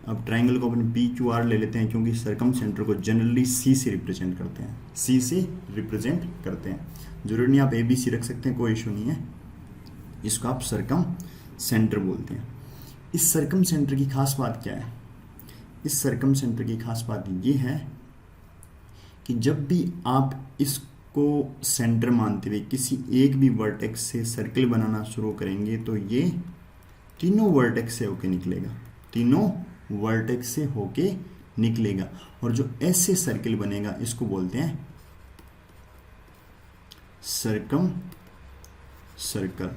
अब ट्राइंगल को अपने पी क्यू आर ले लेते हैं, क्योंकि सरकम सेंटर को जनरली सी से रिप्रेजेंट करते हैं, सी से रिप्रेजेंट करते हैं। जरूरी नहीं आप ए बी सी रख सकते हैं, कोई इशू नहीं है। इसको आप सरकम सेंटर बोलते हैं। इस सरकम सेंटर की खास बात क्या है? इस सरकम सेंटर की खास बात ये है कि जब भी आप इसको सेंटर मानते हुए किसी एक भी वर्टेक्स से सर्कल बनाना शुरू करेंगे तो ये तीनों वर्टेक्स से होके निकलेगा, तीनों वर्टेक्स से होके निकलेगा। और जो ऐसे सर्कल बनेगा इसको बोलते हैं सरकम सर्कल।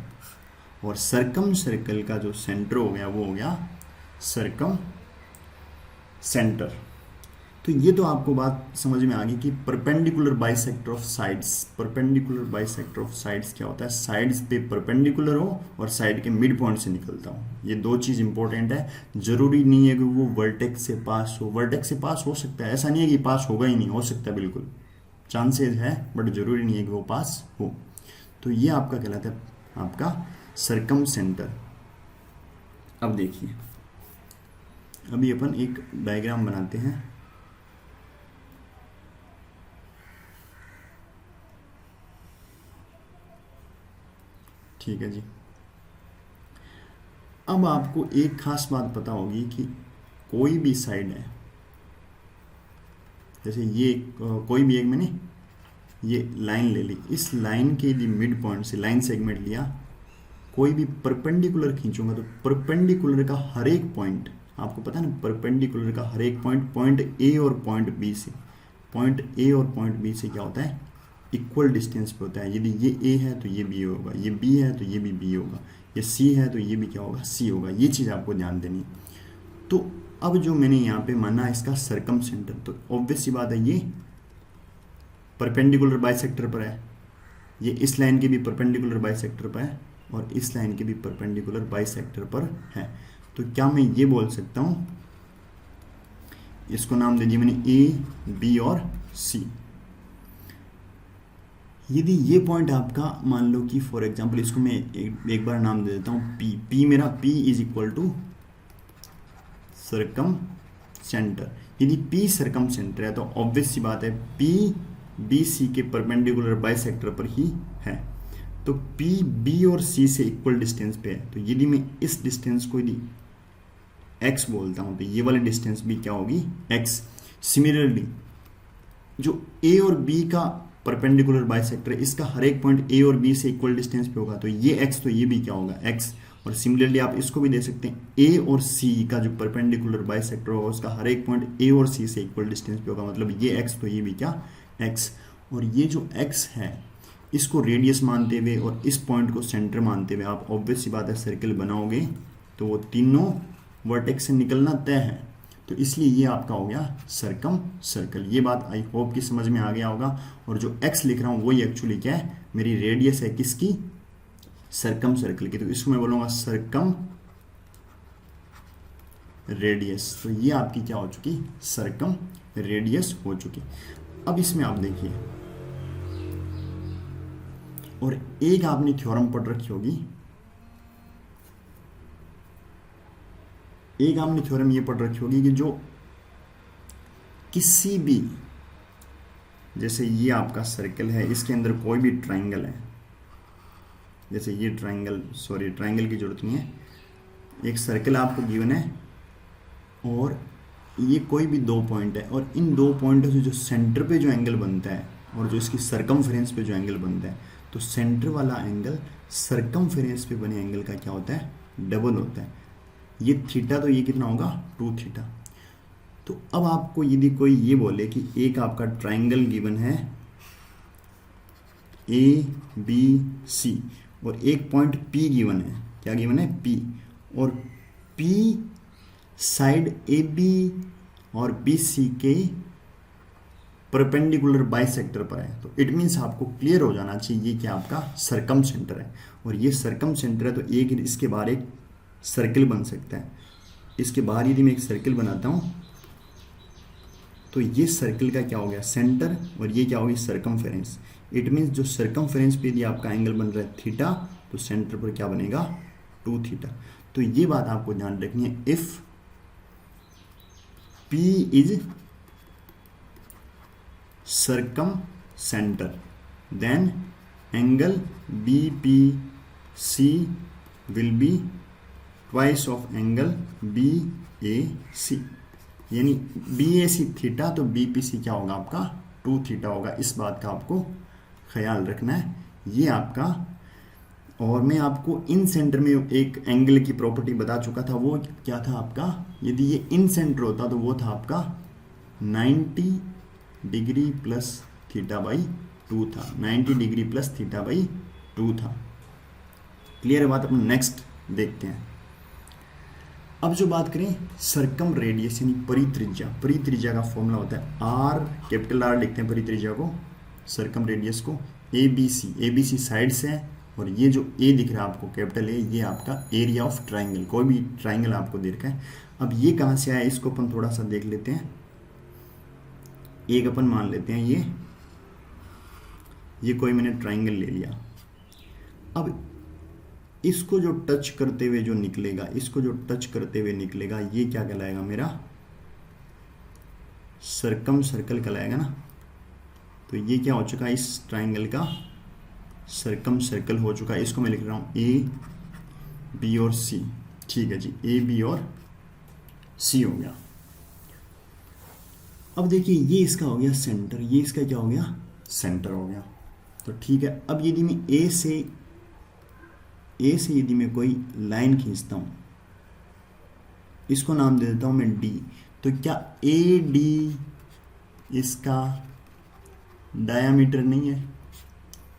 और सरकम सर्कल का जो सेंटर हो गया वो हो गया सरकम सेंटर। तो ये तो आपको बात समझ में आ गई कि perpendicular bisector of sides. Perpendicular bisector of sides क्या होता है? साइड्स पे परपेंडिकुलर हो और साइड के मिड पॉइंट से निकलता हो। ये दो चीज इंपॉर्टेंट है। जरूरी नहीं है कि वो वर्टेक्स से पास हो। वर्टेक्स से पास हो सकता है, ऐसा नहीं है कि पास होगा ही नहीं, हो सकता है, बिल्कुल चांसेस है, बट जरूरी नहीं है कि वो पास हो। तो ये आपका कहलाता है आपका सरकम सेंटर। अब देखिए, अभी अपन एक डायग्राम बनाते हैं। ठीक है जी। अब आपको एक खास बात पता होगी कि कोई भी साइड है, जैसे ये कोई भी एक मैंने ये लाइन ले ली, इस लाइन के लिए मिड पॉइंट से लाइन सेगमेंट लिया, कोई भी परपेंडिकुलर खींचूंगा तो परपेंडिकुलर का हर एक पॉइंट, आपको पता है ना, परपेंडिकुलर का हर एक पॉइंट, पॉइंट ए और पॉइंट बी से, पॉइंट ए और पॉइंट बी से क्या होता है, इक्वल डिस्टेंस पे होता है। यदि ये ए है तो ये बी होगा, ये बी है तो ये भी बी होगा, ये सी है तो ये भी क्या होगा, सी होगा। ये चीज़ आपको ध्यान देनी है। तो अब जो मैंने यहाँ पे माना इसका सरकम सेंटर, तो ऑब्वियस सी बात है ये परपेंडिकुलर बाइसेक्टर पर है, ये इस लाइन के भी परपेंडिकुलर बाइसेक्टर पर है और इस लाइन के भी परपेंडिकुलर बाइसेक्टर पर है। तो क्या मैं ये बोल सकता हूँ, इसको नाम दे दिया मैंने ए, बी और सी। यदि ये पॉइंट आपका मान लो कि फॉर एग्जांपल इसको मैं एक बार नाम दे देता हूँ पी। पी मेरा P is equal to circumcentre. यदि पी सरकम सेंटर है तो ऑब्वियस सी बात है पी बी सी के परपेंडिकुलर बाइसेक्टर पर ही है। तो पी बी और सी से इक्वल डिस्टेंस पे है। तो यदि मैं इस डिस्टेंस को यदि एक्स बोलता हूँ तो ये वाली डिस्टेंस भी क्या होगी, एक्स। सिमिलरली जो ए और बी का परपेंडिकुलर बाइसेक्टर है, इसका हर एक पॉइंट ए और बी से इक्वल डिस्टेंस पे होगा, तो ये एक्स, तो ये भी क्या होगा, एक्स। और सिमिलरली आप इसको भी दे सकते हैं, ए और सी का जो परपेंडिकुलर बाइसेक्टर होगा उसका हर एक पॉइंट ए और सी से इक्वल डिस्टेंस पे होगा, मतलब ये एक्स, तो ये भी क्या, एक्स। और ये जो एक्स है इसको रेडियस मानते हुए और इस पॉइंट को सेंटर मानते हुए आप ऑब्वियस सी बात है सर्कल बनाओगे तो वो तीनों वर्टेक्स से निकलना तय है। तो इसलिए ये आपका हो गया सरकम सर्कल। ये बात आई होप कि समझ में आ गया होगा। और जो एक्स लिख रहा हूँ वही एक्चुअली क्या है, मेरी रेडियस है किसकी, सरकम सर्कल की। तो इसको मैं बोलूँगा सरकम रेडियस। तो ये आपकी क्या हो चुकी, सरकम रेडियस हो चुकी। अब इसमें आप देखिए, और एक आपने थ्योरम पढ़ रखी होगी, एक आपने थ्योरम ये पढ़ रखी होगी कि जो किसी भी, जैसे ये आपका सर्कल है, इसके अंदर कोई भी ट्राइंगल है, जैसे ये ट्राइंगल, सॉरी ट्राइंगल की जरूरत नहीं है, एक सर्कल आपको गिवन है और ये कोई भी दो पॉइंट है और इन दो पॉइंटों से जो सेंटर पे जो एंगल बनता है और जो इसकी सरकमफेरेंस पे जो एंगल बनता है, तो सेंटर वाला एंगल सरकमफेरेंस पे बने एंगल का क्या होता है, डबल होता है। ये थीटा, तो ये कितना होगा, 2 थीटा। तो अब आपको यदि कोई ये बोले कि एक आपका ट्राइंगल गिवन है ए बी सी और एक पॉइंट पी गिवन है, क्या गिवन है, पी, और पी साइड ए बी और बी सी के परपेंडिकुलर बाइसेक्टर पर है, तो इट मीन्स आपको क्लियर हो जाना चाहिए कि आपका सरकम सेंटर है, और ये सरकम सेंटर है तो एक इसके बाहर एक सर्किल बन सकता है। इसके बाहर यदि मैं एक सर्किल बनाता हूँ तो ये सर्किल का क्या हो गया, सेंटर, और ये क्या होगी, सरकमफेरेंस। इट मीन्स जो सरकमफेरेंस पे यदि आपका एंगल बन रहा है थीटा, तो सेंटर पर क्या बनेगा, 2 थीटा। तो ये बात आपको ध्यान रखनी है, if P is circumcentre then angle BPC will be twice of angle BAC, यानी BAC थीटा तो BPC क्या होगा आपका 2 थीटा होगा। इस बात का आपको ख्याल रखना है, ये आपका। और मैं आपको इन सेंटर में एक एंगल की प्रॉपर्टी बता चुका था, वो क्या था आपका, यदि ये इन सेंटर होता तो वो था आपका 90 डिग्री प्लस थीटा बाई 2 था, 90 डिग्री प्लस थीटा बाई 2 था। क्लियर है बात, अपन नेक्स्ट देखते हैं। अब जो बात करें सरकम रेडियस यानी परित्रिज्या, परित्रिज्या का फॉर्मूला होता है R, कैपिटल R लिखते हैं परित्रिज्या को, सरकम रेडियस को, ABC साइड्स है, और ये जो A दिख रहा है आपको कैपिटल A, ये आपका एरिया ऑफ ट्राइंगल, कोई भी ट्राइंगल आपको दे रखा है। अब ये कहाँ से आया, इसको अपन थोड़ा सा देख लेते हैं। एक अपन मान लेते हैं ये कोई मैंने ट्राइंगल ले लिया। अब इसको जो टच करते हुए जो निकलेगा, इसको जो टच करते हुए निकलेगा, ये क्या कहलाएगा, मेरा सरकम सर्कल कहलाएगा ना। तो ये क्या हो चुका है, इस ट्राइंगल का सरकम सर्कल हो चुका है। इसको मैं लिख रहा हूँ A, B और C, ठीक है जी, A, B और C हो गया। अब देखिए ये इसका हो गया सेंटर, ये इसका क्या हो गया, सेंटर हो गया। तो ठीक है, अब यदि मैं A से यदि मैं कोई लाइन खींचता हूँ, इसको नाम दे देता हूँ मैं D, तो क्या AD इसका डायामीटर नहीं है,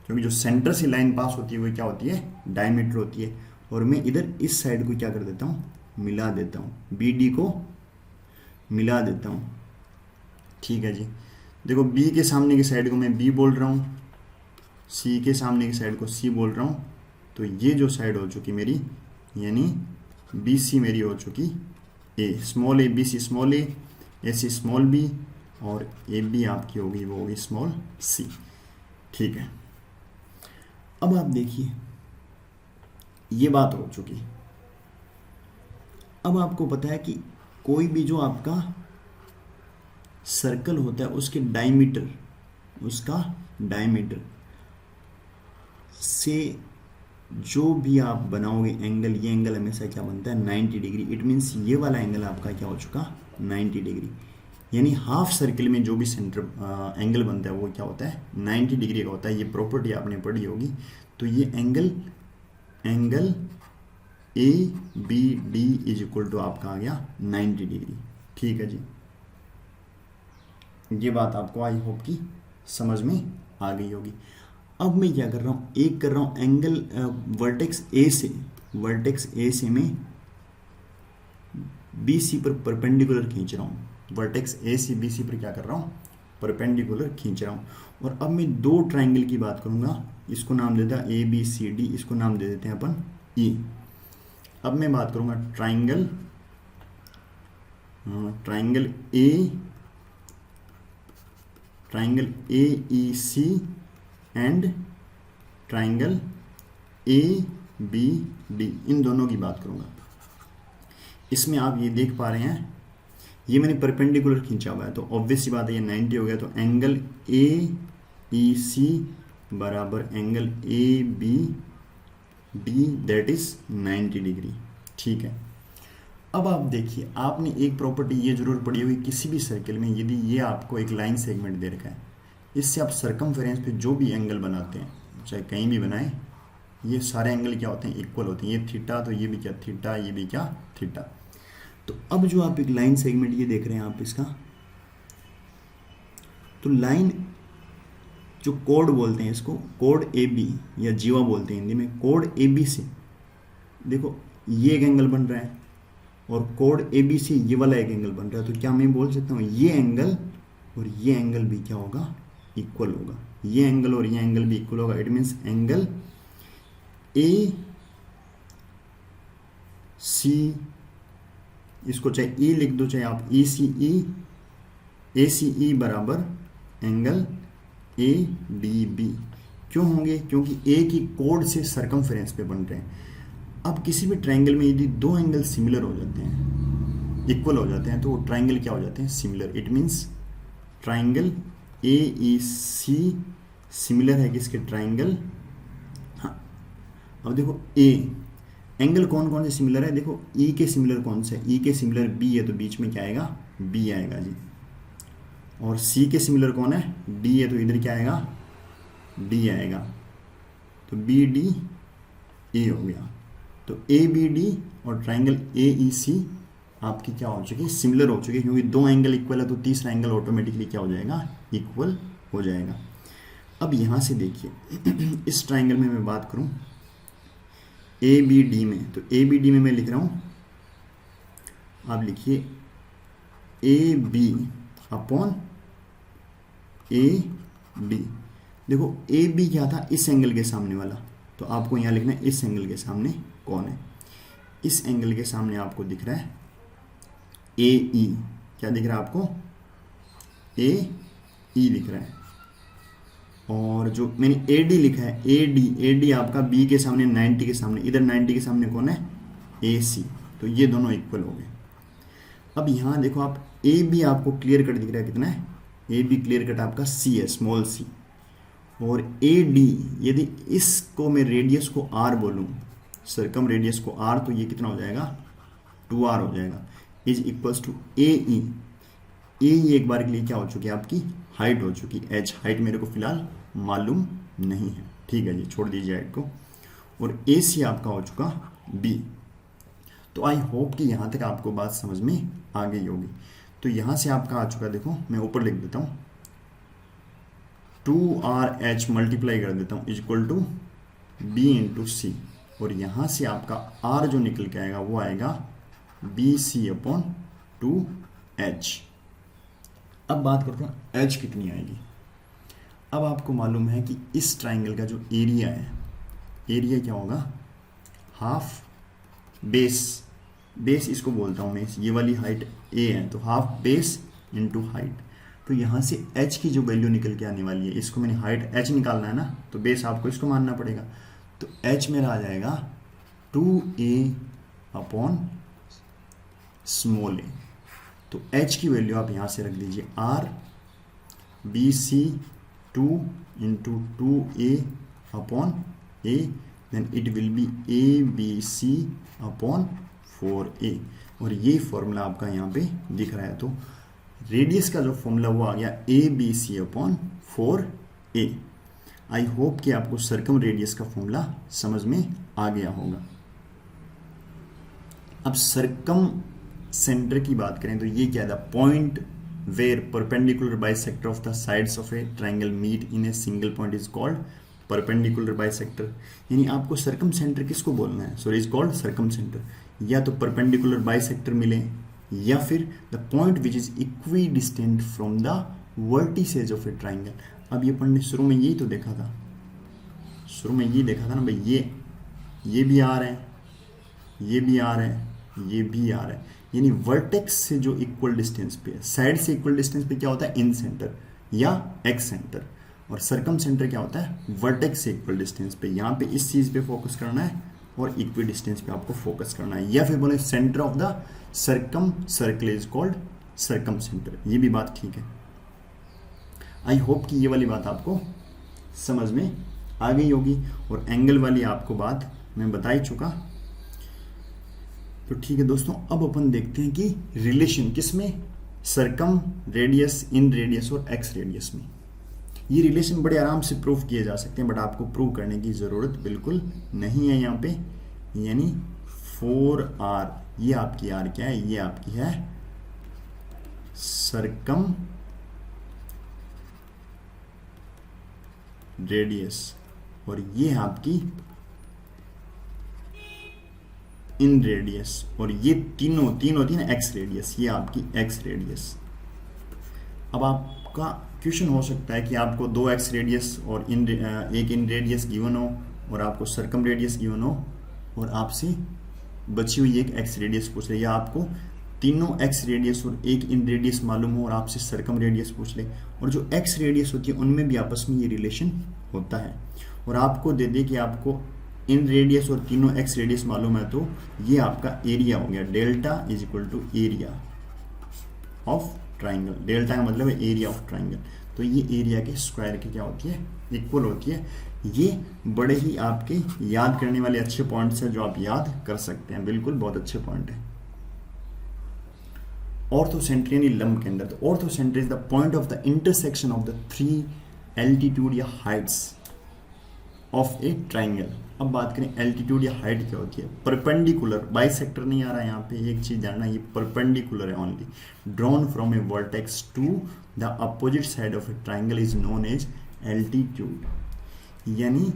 क्योंकि जो सेंटर से लाइन पास होती है वो क्या होती है, डायमीटर होती है। और मैं इधर इस साइड को क्या कर देता हूँ, मिला देता हूँ, BD को मिला देता हूँ, ठीक है जी। देखो B के सामने की साइड को मैं B बोल रहा हूँ, C के सामने की साइड को C बोल रहा हूँ, तो ये जो साइड हो चुकी मेरी, यानी BC मेरी हो चुकी A, small a, BC small a, AC small b, और AB आपकी होगी वो होगी स्मॉल c, ठीक है। अब आप देखिए ये बात हो चुकी। अब आपको पता है कि कोई भी जो आपका सर्कल होता है उसके डायमीटर, उसका डायमीटर से जो भी आप बनाओगे एंगल, ये एंगल हमेशा क्या बनता है, 90 डिग्री। इट मीन्स ये वाला एंगल आपका क्या हो चुका, 90 डिग्री, यानी हाफ सर्किल में जो भी सेंटर एंगल बनता है वो क्या होता है, 90 डिग्री का होता है। ये प्रॉपर्टी आपने पढ़ी होगी। तो ये angle ABD is equal to आपका आ गया 90 डिग्री, ठीक है जी। ये बात आपको आई होप कि समझ में आ गई होगी। अब मैं क्या कर रहा हूँ, एक कर रहा हूँ एंगल वर्टेक्स ए से मैं BC पर परपेंडिकुलर खींच रहा हूँ, वर्टेक्स A से BC पर क्या कर रहा हूँ, परपेंडिकुलर खींच रहा हूँ। और अब मैं दो ट्राइंगल की बात करूँगा, इसको नाम देता है ABCD, इसको नाम दे देते हैं अपन E। अब मैं बात करूँगा triangle AEC and triangle ABD, इन दोनों की बात करूँगा। इसमें आप ये देख पा रहे हैं, ये मैंने परपेंडिकुलर खींचा हुआ है, तो ऑब्वियस सी बात है ये 90 हो गया। तो एंगल AEC बराबर angle ABD that is 90 degree, ठीक है। अब आप देखिए, आपने एक प्रॉपर्टी ये जरूर पढ़ी होगी किसी भी सर्किल में, यदि ये आपको एक लाइन सेगमेंट दे रखा है, इससे आप सर्कमफेरेंस पे जो भी एंगल बनाते हैं, चाहे कहीं भी बनाएं, ये सारे एंगल क्या होते हैं, इक्वल होते हैं। ये थीटा, तो ये भी क्या थीटा, ये भी क्या थीटा। तो अब जो आप एक लाइन सेगमेंट ये देख रहे हैं आप इसका, तो लाइन जो कोड बोलते हैं इसको, कोड AB या जीवा बोलते हैं हिंदी में, कोड AB से देखो ये एक एंगल बन रहा है और कोड AB से ये वाला एक एंगल बन रहा है। तो क्या मैं बोल सकता हूँ ये एंगल और ये एंगल भी क्या होगा, इक्वल होगा। ये एंगल और ये एंगल भी इक्वल होगा। इट मीन्स एंगल ए सी, इसको चाहे ई लिख दो चाहे आप ए सी ई बराबर एंगल ए डी बी। क्यों होंगे, क्योंकि ए की कोड से सरकमफेरेंस पे बन रहे हैं। अब किसी भी ट्रायंगल में यदि दो एंगल सिमिलर हो जाते हैं, इक्वल हो जाते हैं, तो वो ट्रायंगल क्या हो जाते हैं, similar. It means triangle A E C similar है किसके, ट्रायंगल। हाँ, अब देखो ए एंगल कौन कौन से सिमिलर है, देखो ई के सिमिलर कौन से, ई के सिमिलर बी है, तो बीच में क्या आएगा, बी आएगा जी। और सी के सिमिलर कौन है, डी है, तो इधर क्या आएगा, डी आएगा। तो बी डी ए हो गया। तो ए बी डी और ट्रायंगल ए ई सी आपकी क्या हो चुकी है, सिमिलर हो चुकी है। क्योंकि दो एंगल इक्वल है तो तीसरा एंगल ऑटोमेटिकली क्या हो जाएगा, इक्वल हो जाएगा। अब यहाँ से देखिए इस ट्रायंगल में मैं बात करूँ ए बी डी में, तो ए बी डी में मैं लिख रहा हूँ, आप लिखिए A B upon A D. देखो ए बी क्या था, इस एंगल के सामने वाला, तो आपको यहाँ लिखना है इस एंगल के सामने कौन है। इस एंगल के सामने आपको दिख रहा है ए ई, क्या दिख रहा है आपको, ए ई दिख रहा है। और जो मैंने ए डी लिखा है, ए डी आपका बी के सामने 90 के सामने, इधर 90 के सामने कौन है, ए सी। तो ये दोनों इक्वल हो गए। अब यहाँ देखो आप ए बी आपको क्लियर कट दिख रहा है, कितना है, ए बी क्लियर कट आपका सी है, स्मॉल सी। और ए डी यदि इसको मैं रेडियस को आर बोलूँ, सरकम रेडियस को आर, तो ये कितना हो जाएगा, 2r हो जाएगा। इज इक्वल्स टू ए ई। ए ई एक बार के लिए क्या हो चुकी है, आपकी हाइट हो चुकी है। एच हाइट मेरे को फिलहाल मालूम नहीं है, ठीक है जी, छोड़ दीजिए हाइट को। और ए सी आपका हो चुका बी। तो आई होप कि यहाँ तक आपको बात समझ में आ गई होगी। तो यहाँ से आपका आ चुका, देखो मैं ऊपर लिख देता हूँ 2RH मल्टीप्लाई कर देता हूँ is equal to B into C. और यहाँ से आपका R जो निकल के आएगा वो आएगा बी सी अपॉन 2H। अब बात करते हैं H कितनी आएगी। अब आपको मालूम है कि इस ट्राइंगल का जो एरिया है, एरिया क्या होगा, हाफ बेस, बेस इसको बोलता हूँ मैं, ये वाली हाइट A है, तो हाफ बेस इंटू हाइट। तो यहाँ से H की जो वैल्यू निकल के आने वाली है, इसको मैंने हाइट H निकालना है ना, तो बेस आपको इसको मानना पड़ेगा। तो H मेरा आ जाएगा 2A अपॉन स्मॉल a। तो H की वैल्यू आप यहाँ से रख दीजिए R B C 2 into 2A upon A, then it will be A B C upon 4A। और ये फॉर्मूला आपका यहाँ पे दिख रहा है। तो रेडियस का जो फॉर्मूला वो आ गया A B C upon 4A। I hope कि आपको सर्कम रेडियस का फॉर्मूला समझ में आ गया होगा। अब सर्कम सेंटर की बात करें तो ये क्या था, point where perpendicular bisector of the sides of a triangle meet in a single point is called perpendicular bisector. यानी आपको सर्कम सेंटर किसको बोलना है, sorry is called circumcentre. या तो परपेंडिकुलर बाइसेक्टर मिले या फिर the point which is equidistant from the vertices of a triangle. अब ये पढ़ने शुरू में यही तो देखा था, शुरू में यही देखा था ना भाई, ये भी आ रहा है, ये भी आ रहा है, ये भी आ रहा है। यानी वर्टेक्स से जो इक्वल डिस्टेंस पे है, साइड से इक्वल डिस्टेंस पे क्या होता है, इन सेंटर या एक्स सेंटर। और सर्कम सेंटर क्या होता है, वर्टेक्स से इक्वल डिस्टेंस पे। यहाँ पे इस चीज़ पे फोकस करना है और इक्वी डिस्टेंस पे आपको फोकस करना है। या फिर बोले centre of the circum circle is called circum centre. ये भी बात ठीक है। आई होप कि ये वाली बात आपको समझ में आ गई होगी। और एंगल वाली आपको बात मैं बता ही चुका। तो ठीक है दोस्तों, अब अपन देखते हैं कि रिलेशन किसमें, सर्कम रेडियस, इन रेडियस और एक्स रेडियस में। ये रिलेशन बड़े आराम से प्रूव किए जा सकते हैं, बट आपको प्रूव करने की ज़रूरत बिल्कुल नहीं है यहाँ पे। यानी 4r, ये आपकी r क्या है, ये आपकी है सर्कम रेडियस, और ये है आपकी इन रेडियस, और ये तीन होती है ना एक्स रेडियस, ये आपकी एक्स रेडियस। अब आप आपका क्वेश्चन हो सकता है कि आपको 2x रेडियस और एक इन रेडियस गिवन हो और आपको सर्कम रेडियस गिवन हो और आपसे बची हुई एक x रेडियस पूछ ले, या आपको तीनों x रेडियस और एक इन रेडियस मालूम हो और आपसे सर्कम रेडियस पूछ ले, और जो x रेडियस होती है उनमें भी आपस में ये रिलेशन होता है, और आपको दे दे कि आपको इन रेडियस और तीनों x रेडियस मालूम है, तो ये आपका एरिया हो गया। Delta is equal to area of triangle. Delta का मतलब है एरिया ऑफ ट्राइंगल, तो ये एरिया के स्क्वायर की क्या होती है, इक्वल होती है। ये बड़े ही आपके याद करने वाले अच्छे पॉइंट्स हैं जो आप याद कर सकते हैं, बिल्कुल बहुत अच्छे पॉइंट है। ऑर्थोसेंटर यानी लंब केंद्र। तो orthocentre is the point of the intersection of the three altitude या हाइट्स ऑफ ए ट्राइंगल। अब बात करें एल्टीट्यूड या हाइट क्या होती है। परपेंडिकुलर, बाइसेक्टर नहीं आ रहा है यहाँ पे, एक चीज जानना, ये परपेंडिकुलर है only. Drawn from a vertex to the opposite side of a triangle is known as altitude. यानी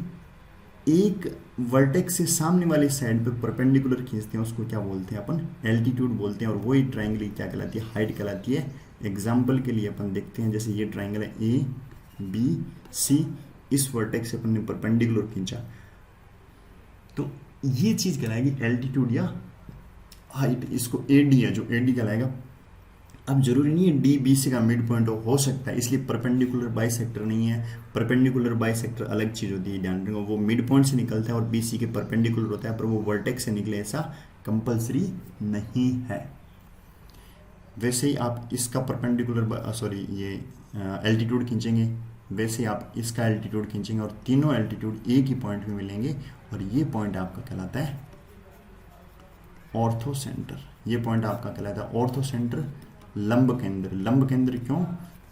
एक वर्टेक्स से सामने वाली साइड पे परपेंडिकुलर खींचते हैं उसको क्या बोलते हैं अपन, एल्टीट्यूड बोलते हैं, और वही ट्राइंगल क्या कहलाती है, हाइट कहलाती है। एग्जाम्पल के लिए अपन देखते हैं, जैसे ये ट्राइंगल है ए बी सी, इस वर्टेक्स से अपन ने परपेंडिकुलर खींचा, तो ये चीज कहलाएगी एल्टीट्यूड या हाइट। इसको एडी है, जो एडी कहलाएगा। अब जरूरी नहीं है डी बी सी का मिड पॉइंट हो सकता है, इसलिए परपेंडिकुलर बाइसेक्टर नहीं है। परपेंडिकुलर बाइसेक्टर अलग चीज होती है, ध्यान रखना, वो मिड पॉइंट से निकलता है और बी सी के परपेंडिकुलर होता है, पर वो वर्टेक्स से निकले ऐसा कंपल्सरी नहीं है। वैसे ही आप इसका परपेंडिकुलर सॉरी ये एल्टीट्यूड खींचेंगे, वैसे आप इसका एल्टीट्यूड खींचेंगे और तीनों एल्टीट्यूड एक ही पॉइंट में मिलेंगे, और ये पॉइंट आपका कहलाता है ऑर्थोसेंटर। ये पॉइंट आपका कहलाता है ऑर्थोसेंटर, लंब केंद्र। लंब केंद्र क्यों?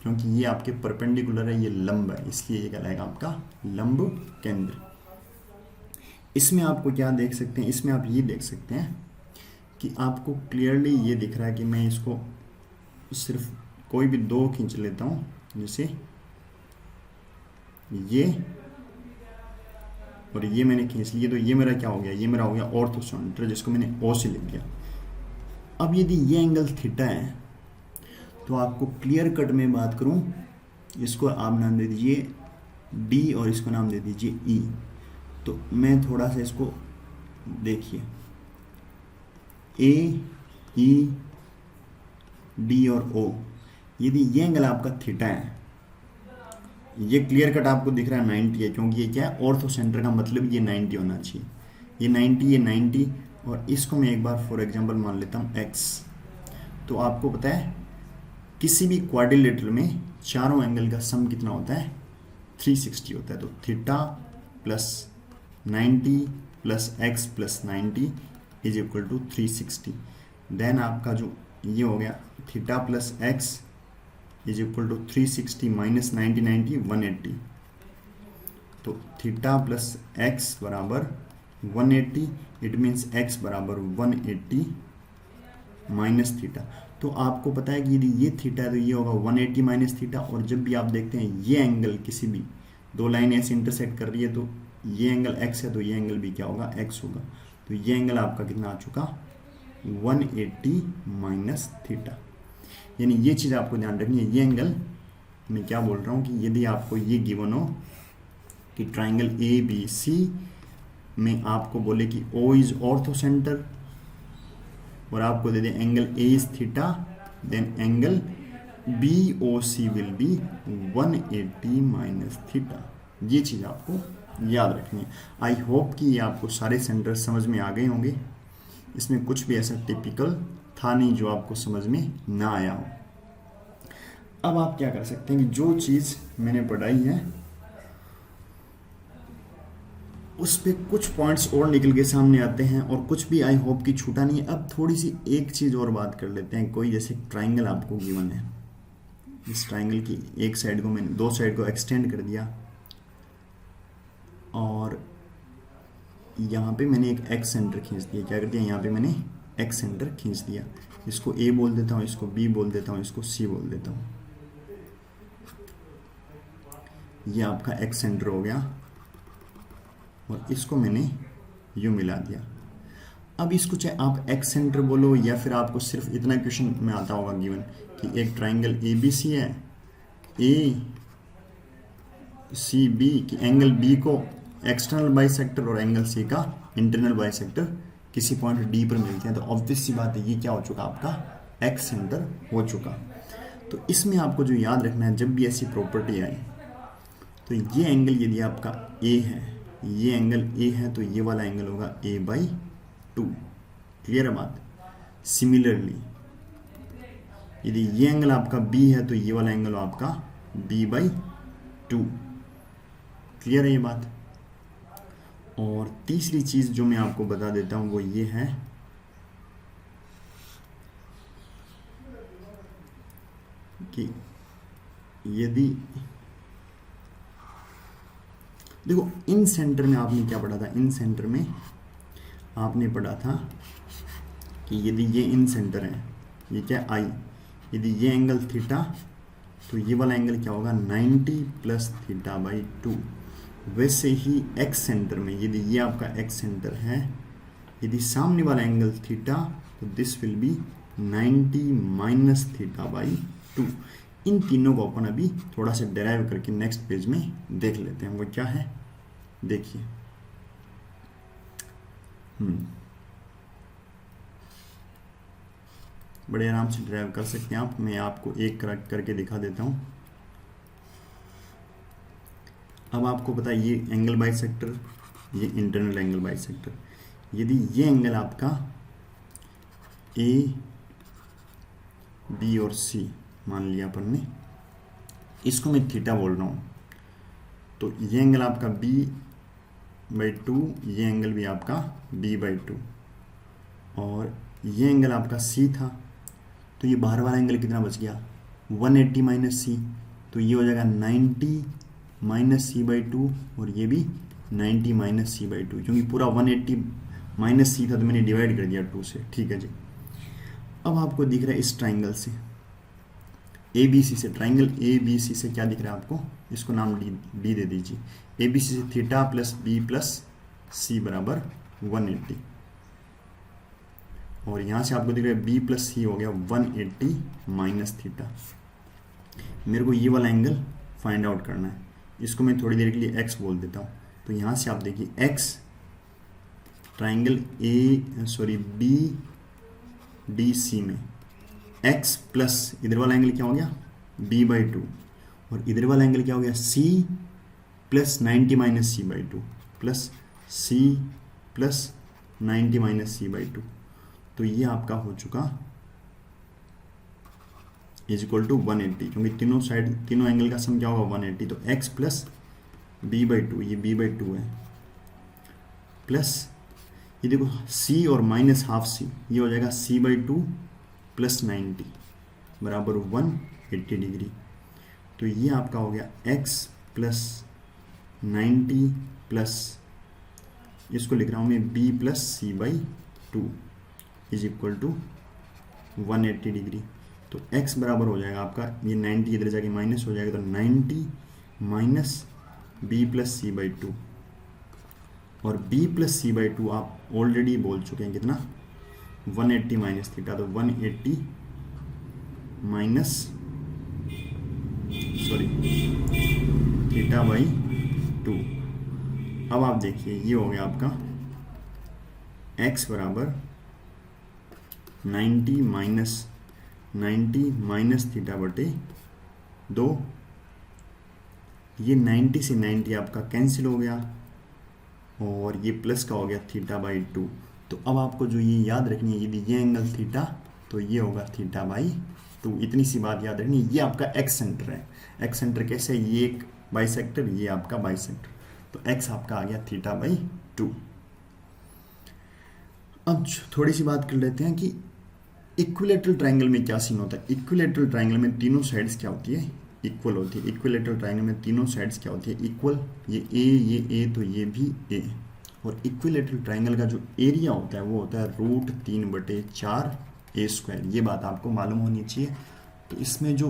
क्योंकि ये आपके परपेंडिकुलर है, ये लंब है, इसलिए ये कहलाएगा आपका लंब केंद्र। इसमें आपको क्या देख सकते हैं, इसमें आप ये देख सकते हैं कि आपको क्लियरली ये दिख रहा है कि मैं इसको सिर्फ कोई भी दो खींच लेता हूँ, जैसे ये और ये मैंने खींच लिया, तो ये मेरा क्या हो गया, ये मेरा हो गया ऑर्थोसेंटर, जिसको मैंने ओ से लिख दिया। अब यदि ये एंगल थीटा है, तो आपको क्लियर कट में बात करूं, इसको आप नाम दे दीजिए डी और इसको नाम दे दीजिए ई। तो मैं थोड़ा सा इसको देखिए, ए ई डी और ओ, यदि ये एंगल आपका थीटा है, ये क्लियर कट आपको दिख रहा है 90 है, क्योंकि ये क्या है ऑर्थोसेंटर का मतलब ये 90 होना चाहिए। ये 90, ये 90, और इसको मैं एक बार फॉर एग्जांपल मान लेता हूँ x। तो आपको पता है किसी भी क्वाड्रिलेटरल में चारों एंगल का सम कितना होता है, 360 होता है। तो theta plus 90 plus x plus 90 is equal to 360। Then आपका जो ये हो गया theta plus x is equal to 360 minus 90 90 180। तो थीटा प्लस x बराबर 180, इट मीन्स x बराबर 180 माइनस थीटा। तो आपको पता है कि यदि ये थीटा है तो ये होगा 180 माइनस थीटा। और जब भी आप देखते हैं ये एंगल किसी भी दो लाइन ऐसे इंटरसेक्ट कर रही है, तो ये एंगल x है, तो ये एंगल भी क्या होगा, x होगा। तो ये एंगल आपका कितना आ चुका, 180 माइनस थीटा। यानी ये चीज़ आपको ध्यान रखनी है। ये एंगल मैं क्या बोल रहा हूँ कि यदि आपको ये गिवन हो कि ट्राइंगल ए बी सी में आपको बोले कि O इज ऑर्थोसेंटर और आपको दे दे angle A is theta, then angle BOC will be 180 minus theta. ये चीज़ आपको याद रखनी है। आई होप कि ये आपको सारे सेंटर समझ में आ गए होंगे। इसमें कुछ भी ऐसा टिपिकल था नहीं जो आपको समझ में ना आया हो। अब आप क्या कर सकते हैं कि जो चीज़ मैंने पढ़ाई है उस पे कुछ पॉइंट्स और निकल के सामने आते हैं और कुछ भी आई होप कि छूटा नहीं है। अब थोड़ी सी एक चीज़ और बात कर लेते हैं। कोई जैसे ट्राइंगल आपको गिवन है, इस ट्राइंगल की एक साइड को मैंने दो साइड को एक्सटेंड कर दिया और यहाँ पे मैंने एक एक्स सेंटर खींच दिया। क्या कर दिया, यहाँ पे मैंने एक्स सेंटर खींच दिया। इसको ए बोल देता हूँ, इसको बी बोल देता हूँ, इसको सी बोल देता हूँ। ये आपका एक्स सेंटर हो गया और इसको मैंने यूँ मिला दिया। अब इसको चाहे आप एक्स सेंटर बोलो या फिर आपको सिर्फ इतना क्वेश्चन में आता होगा गिवन कि एक ट्राइंगल ए बी सी है ए सी बी कि एंगल बी को एक्सटर्नल बाइसेक्टर और एंगल सी का इंटरनल बाइसेक्टर किसी पॉइंट डी पर मिलते हैं, तो ऑब्वियस सी बात है ये क्या हो चुका आपका एक्स सेंटर हो चुका। तो इसमें आपको जो याद रखना है, जब भी ऐसी प्रॉपर्टी आए तो ये एंगल यदि आपका ए है, ये एंगल ए है, तो ये वाला एंगल होगा ए बाई 2। क्लियर है बात। सिमिलरली यदि ये एंगल आपका बी है तो ये वाला एंगल हो आपका बी बाई 2। क्लियर है ये बात। और तीसरी चीज जो मैं आपको बता देता हूं वो ये है कि यदि देखो इन सेंटर में आपने क्या पढ़ा था, इन सेंटर में आपने पढ़ा था कि यदि ये इन सेंटर है, ये क्या आई, यदि ये एंगल थीटा तो ये वाला एंगल क्या होगा 90 प्लस थीटा बाई 2। वैसे ही एक्स सेंटर में यदि ये आपका एक्स सेंटर है, यदि सामने वाला एंगल थीटा तो this will be 90 minus theta by 2। इन तीनों को अपन अभी थोड़ा सा डेराइव करके नेक्स्ट पेज में देख लेते हैं। वो क्या है देखिए, बड़े आराम से ड्राइव कर सकते हैं आप। मैं आपको एक करके दिखा देता हूं। अब आपको पता है ये एंगल बाइसेक्टर, ये इंटरनल एंगल बाइसेक्टर। यदि ये एंगल आपका ए बी और सी मान लिया अपन ने, इसको मैं थीटा बोल रहा हूँ, तो ये एंगल आपका बी बाई 2, ये एंगल भी आपका बी बाई 2, और ये एंगल आपका सी था, तो ये बाहर वाला एंगल कितना बच गया 180 माइनस सी, तो ये हो जाएगा 90 माइनस सी बाई 2, और ये भी 90 माइनस सी बाई 2, क्योंकि पूरा 180 माइनस सी था तो मैंने डिवाइड कर दिया 2 से। ठीक है जी। अब आपको दिख रहा है इस ट्राइंगल से ए बी सी से, ट्राइंगल ए बी सी से क्या दिख रहा है आपको, इसको नाम डी दे दीजिए। ए बी सी से थीटा प्लस बी प्लस सी बराबर 180, और यहां से आपको दिख रहा है बी प्लस सी हो गया 180 माइनस थीटा। मेरे को ये वाला एंगल फाइंड आउट करना है, इसको मैं थोड़ी देर के लिए एक्स बोल देता हूँ। तो यहाँ से आप देखिए x triangle B D C में एक्स प्लस इधर वाला एंगल क्या हो गया बी बाई 2, और इधर वाला एंगल क्या हो गया C plus 90 minus C by 2 plus C plus 90 minus C by 2। तो ये आपका हो चुका इज इक्वल टू 180, क्योंकि तीनों साइड तीनों एंगल का सम क्या होगा 180। तो x प्लस बी बाई 2, ये b बाई 2 है, प्लस ये देखो c और माइनस हाफ c, ये हो जाएगा c बाई 2 प्लस 90 बराबर 180 डिग्री। तो ये आपका हो गया x प्लस 90 प्लस, इसको लिख रहा हूँ मैं b plus C by 2 is equal to 180 degree. तो x बराबर हो जाएगा आपका, ये 90 इधर जाके माइनस हो जाएगा, तो 90 minus B plus C by 2, और b प्लस सी बाई 2 आप ऑलरेडी बोल चुके हैं कितना 180 माइनस थीटा, तो 180 माइनस थीटा बाई 2। अब आप देखिए ये हो गया आपका x बराबर 90 माइनस थीटा बटे 2। ये 90 से 90 आपका कैंसिल हो गया, और ये प्लस का हो गया थीटा बाई 2। तो अब आपको जो ये याद रखनी है, यदि ये एंगल थीटा तो ये होगा थीटा बाई 2। इतनी सी बात याद रखनी है। ये आपका एक्स सेंटर है। एक्स सेंटर कैसे है, ये एक बाइसेक्टर, ये आपका बाइसेक्टर, तो एक्स आपका आ गया थीटा बाई 2। अब थोड़ी सी बात कर लेते हैं कि इक्विलेटरल ट्राइंगल में क्या सीन होता है। इक्विलेटरल ट्राइंगल में तीनों साइड्स क्या होती है इक्वल होती है। इक्विलेटरल ट्राइंगल में तीनों साइड्स क्या होती है इक्वल, ये ए तो ये भी ए। और इक्विलेटरल ट्राइंगल का जो एरिया होता है वो होता है √3/4 ए स्क्वायर। ये बात आपको मालूम होनी चाहिए। तो इसमें जो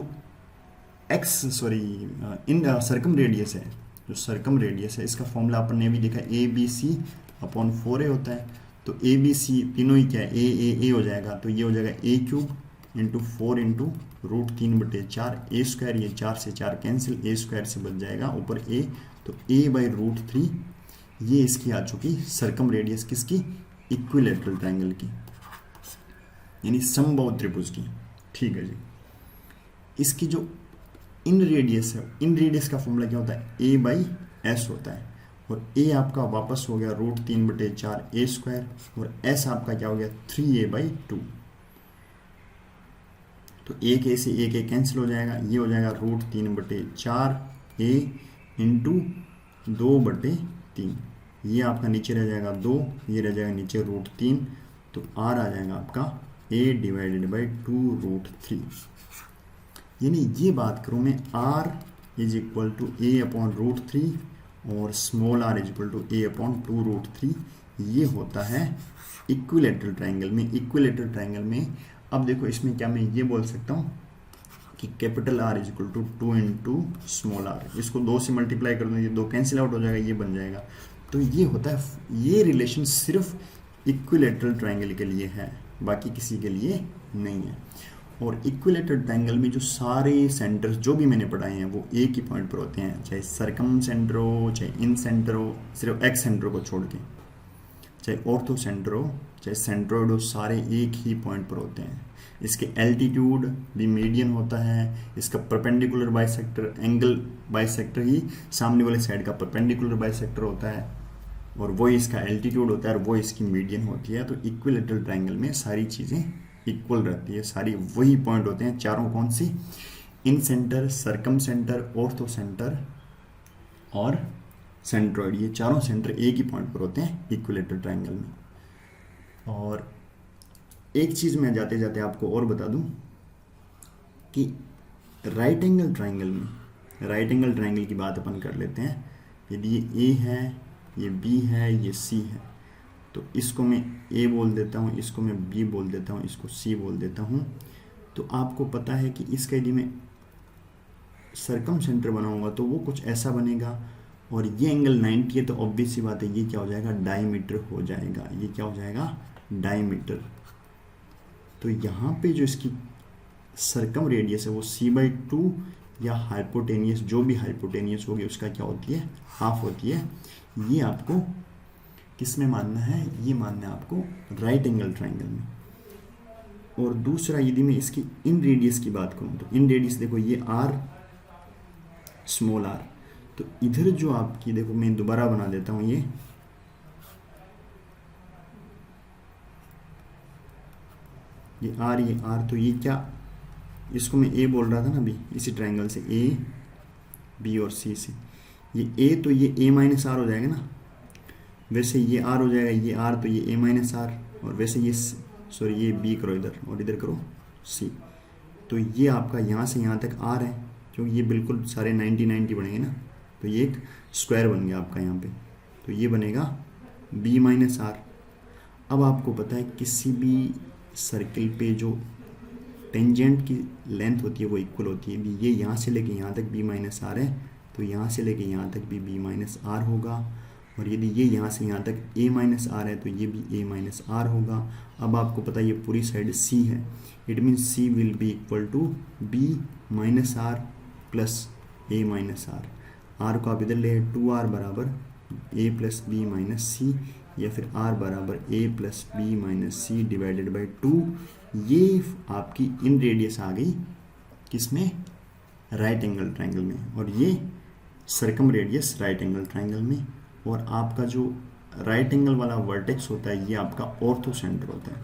सर्कम रेडियस है, जो सर्कम रेडियस है, इसका फॉर्मूला अपन ने भी देखा ABC/4A होता है। तो ABC तीनों ही क्या है ए हो जाएगा, तो ये हो जाएगा A³ इंटू 4 इंटू रूट 3/4 ए स्क्वायर, ये 4 से 4 कैंसिल, ए स्क्वायर से बच जाएगा ऊपर ए, तो ए बाई रूट 3 ये इसकी आ चुकी सर्कम रेडियस किसकी, इक्विलेटरल ट्रायंगल की, यानी समबाहु त्रिभुज की। ठीक है जी। इसकी जो इन रेडियस है, इन रेडियस का फॉर्मूला क्या होता है, ए बाई एस होता है, और ए आपका वापस हो गया रूट 3/4 ए स्क्वायर, और एस आपका क्या हो गया 3a/2। तो एक ए से एक ए कैंसिल हो जाएगा, ये हो जाएगा रूट 3/4 ए इंटू 2/3, ये आपका नीचे रह जाएगा 2, ये रह जाएगा नीचे रूट 3, तो आर आ जाएगा आपका a डिवाइडेड बाई 2 रूट 3। यानी ये बात करूँ मैं, r is equal to a upon root 3 और small r is equal to a upon 2 root 3, ये होता है इक्विलेटरल ट्रायंगल में। इक्विलेटरल ट्रायंगल में अब देखो इसमें क्या मैं ये बोल सकता हूँ कि capital R is equal to 2 into small r, इसको 2 से मल्टीप्लाई कर दूँ, ये 2 कैंसिल आउट हो जाएगा, ये बन जाएगा। तो ये होता है, ये रिलेशन सिर्फ इक्विलेटरल ट्रायंगल के लिए है, बाकी किसी के लिए नहीं है। और इक्विलेटरल ट्रायंगल में जो सारे सेंटर्स जो भी मैंने पढ़ाए हैं वो एक ही पॉइंट पर होते हैं, चाहे सरकम सेंटर हो, चाहे इन सेंटर हो, सिर्फ एक्स सेंटर को छोड़ के, चाहे ऑर्थो सेंटर हो, चाहे सेंट्रोइड हो, सारे एक ही पॉइंट पर होते हैं। इसके एल्टीट्यूड भी मीडियन होता है, इसका परपेंडिकुलर बाइसेक्टर, एंगल बाइसेक्टर ही सामने वाले साइड का परपेंडिकुलर बाइसेक्टर होता है, और वो इसका एल्टीट्यूड होता है, और वो इसकी मीडियन होती है। तो इक्विलेटरल ट्रायंगल में सारी चीज़ें इक्वल रहती है, सारी वही पॉइंट होते हैं चारों, कौन सी, इन सेंटर, सरकम सेंटर, ऑर्थो सेंटर और सेंट्रोइड, ये चारों सेंटर एक ही पॉइंट पर होते हैं इक्विलेटरल ट्रायंगल में। और एक चीज़ मैं जाते जाते आपको और बता दूं कि राइट एंगल ट्रायंगल में, राइट एंगल ट्रायंगल की बात अपन कर लेते हैं। यदि ये ए है, ये बी है, ये सी है, तो इसको मैं ए बोल देता हूँ, इसको मैं बी बोल देता हूँ, इसको सी बोल देता हूँ। तो आपको पता है कि इसका यदि मैं सरकम सेंटर बनाऊंगा तो वो कुछ ऐसा बनेगा, और ये एंगल 90 है, तो ऑब्वियस सी बात है ये क्या हो जाएगा, डायमीटर हो जाएगा। ये क्या हो जाएगा, डायमीटर। तो यहाँ पे जो इसकी सरकम रेडियस है वो c/2 या हाइपोटेनियस, जो भी हाइपोटेनियस होगी उसका क्या होती है, हाफ होती है। ये आपको किस में मानना है, ये मानना है आपको राइट एंगल ट्रायंगल में। और दूसरा, यदि मैं इसकी इन रेडियस की बात करूँ तो इन रेडियस देखो, ये r स्मॉल r, तो इधर जो आपकी देखो, मैं दोबारा बना देता हूँ, ये r, ये r, तो ये क्या, इसको मैं a बोल रहा था ना अभी, इसी ट्रायंगल से a, b और c से, ये a, तो ये a माइनस r हो जाएगा ना, वैसे ये r हो जाएगा, ये r, तो ये a माइनस r, और वैसे ये सॉरी ये b करो इधर, और इधर करो c, तो ये आपका यहाँ से यहाँ तक r है, क्योंकि ये बिल्कुल सारे 90-90 बनेंगे ना, तो ये एक स्क्वायर बन गया आपका यहाँ पे, तो ये बनेगा b माइनस r। अब आपको पता है किसी भी सर्किल पे जो टेंजेंट की लेंथ होती है वो इक्वल होती है। ये यहाँ से लेके यहाँ तक b माइनस r है, तो यहाँ से लेके यहाँ तक भी b माइनस r होगा, और यदि ये यहाँ से यहाँ तक a माइनस r है तो ये भी a माइनस r होगा। अब आपको पता है ये पूरी साइड c है, it means c will be equal to b minus r plus a minus r। r को आप इधर ले, 2r बराबर a plus B minus c, या फिर r बराबर a plus B minus c divided by 2। ये आपकी इन रेडियस आ गई किसमें, राइट एंगल ट्रायंगल में, और ये सरकम रेडियस राइट एंगल ट्रायंगल में। और आपका जो राइट एंगल वाला वर्टेक्स होता है ये आपका ऑर्थो सेंटर होता है,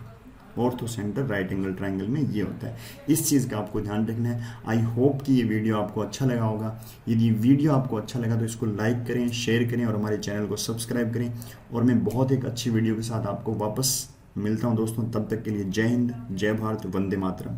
ortho centre right angle triangle में ये होता है। इस चीज़ का आपको ध्यान रखना है। आई होप कि ये वीडियो आपको अच्छा लगा होगा। यदि वीडियो आपको अच्छा लगा तो इसको लाइक करें, शेयर करें और हमारे चैनल को सब्सक्राइब करें। और मैं बहुत एक अच्छी वीडियो के साथ आपको वापस मिलता हूँ दोस्तों, तब तक के लिए जय हिंद, जय भारत, वंदे मातरम।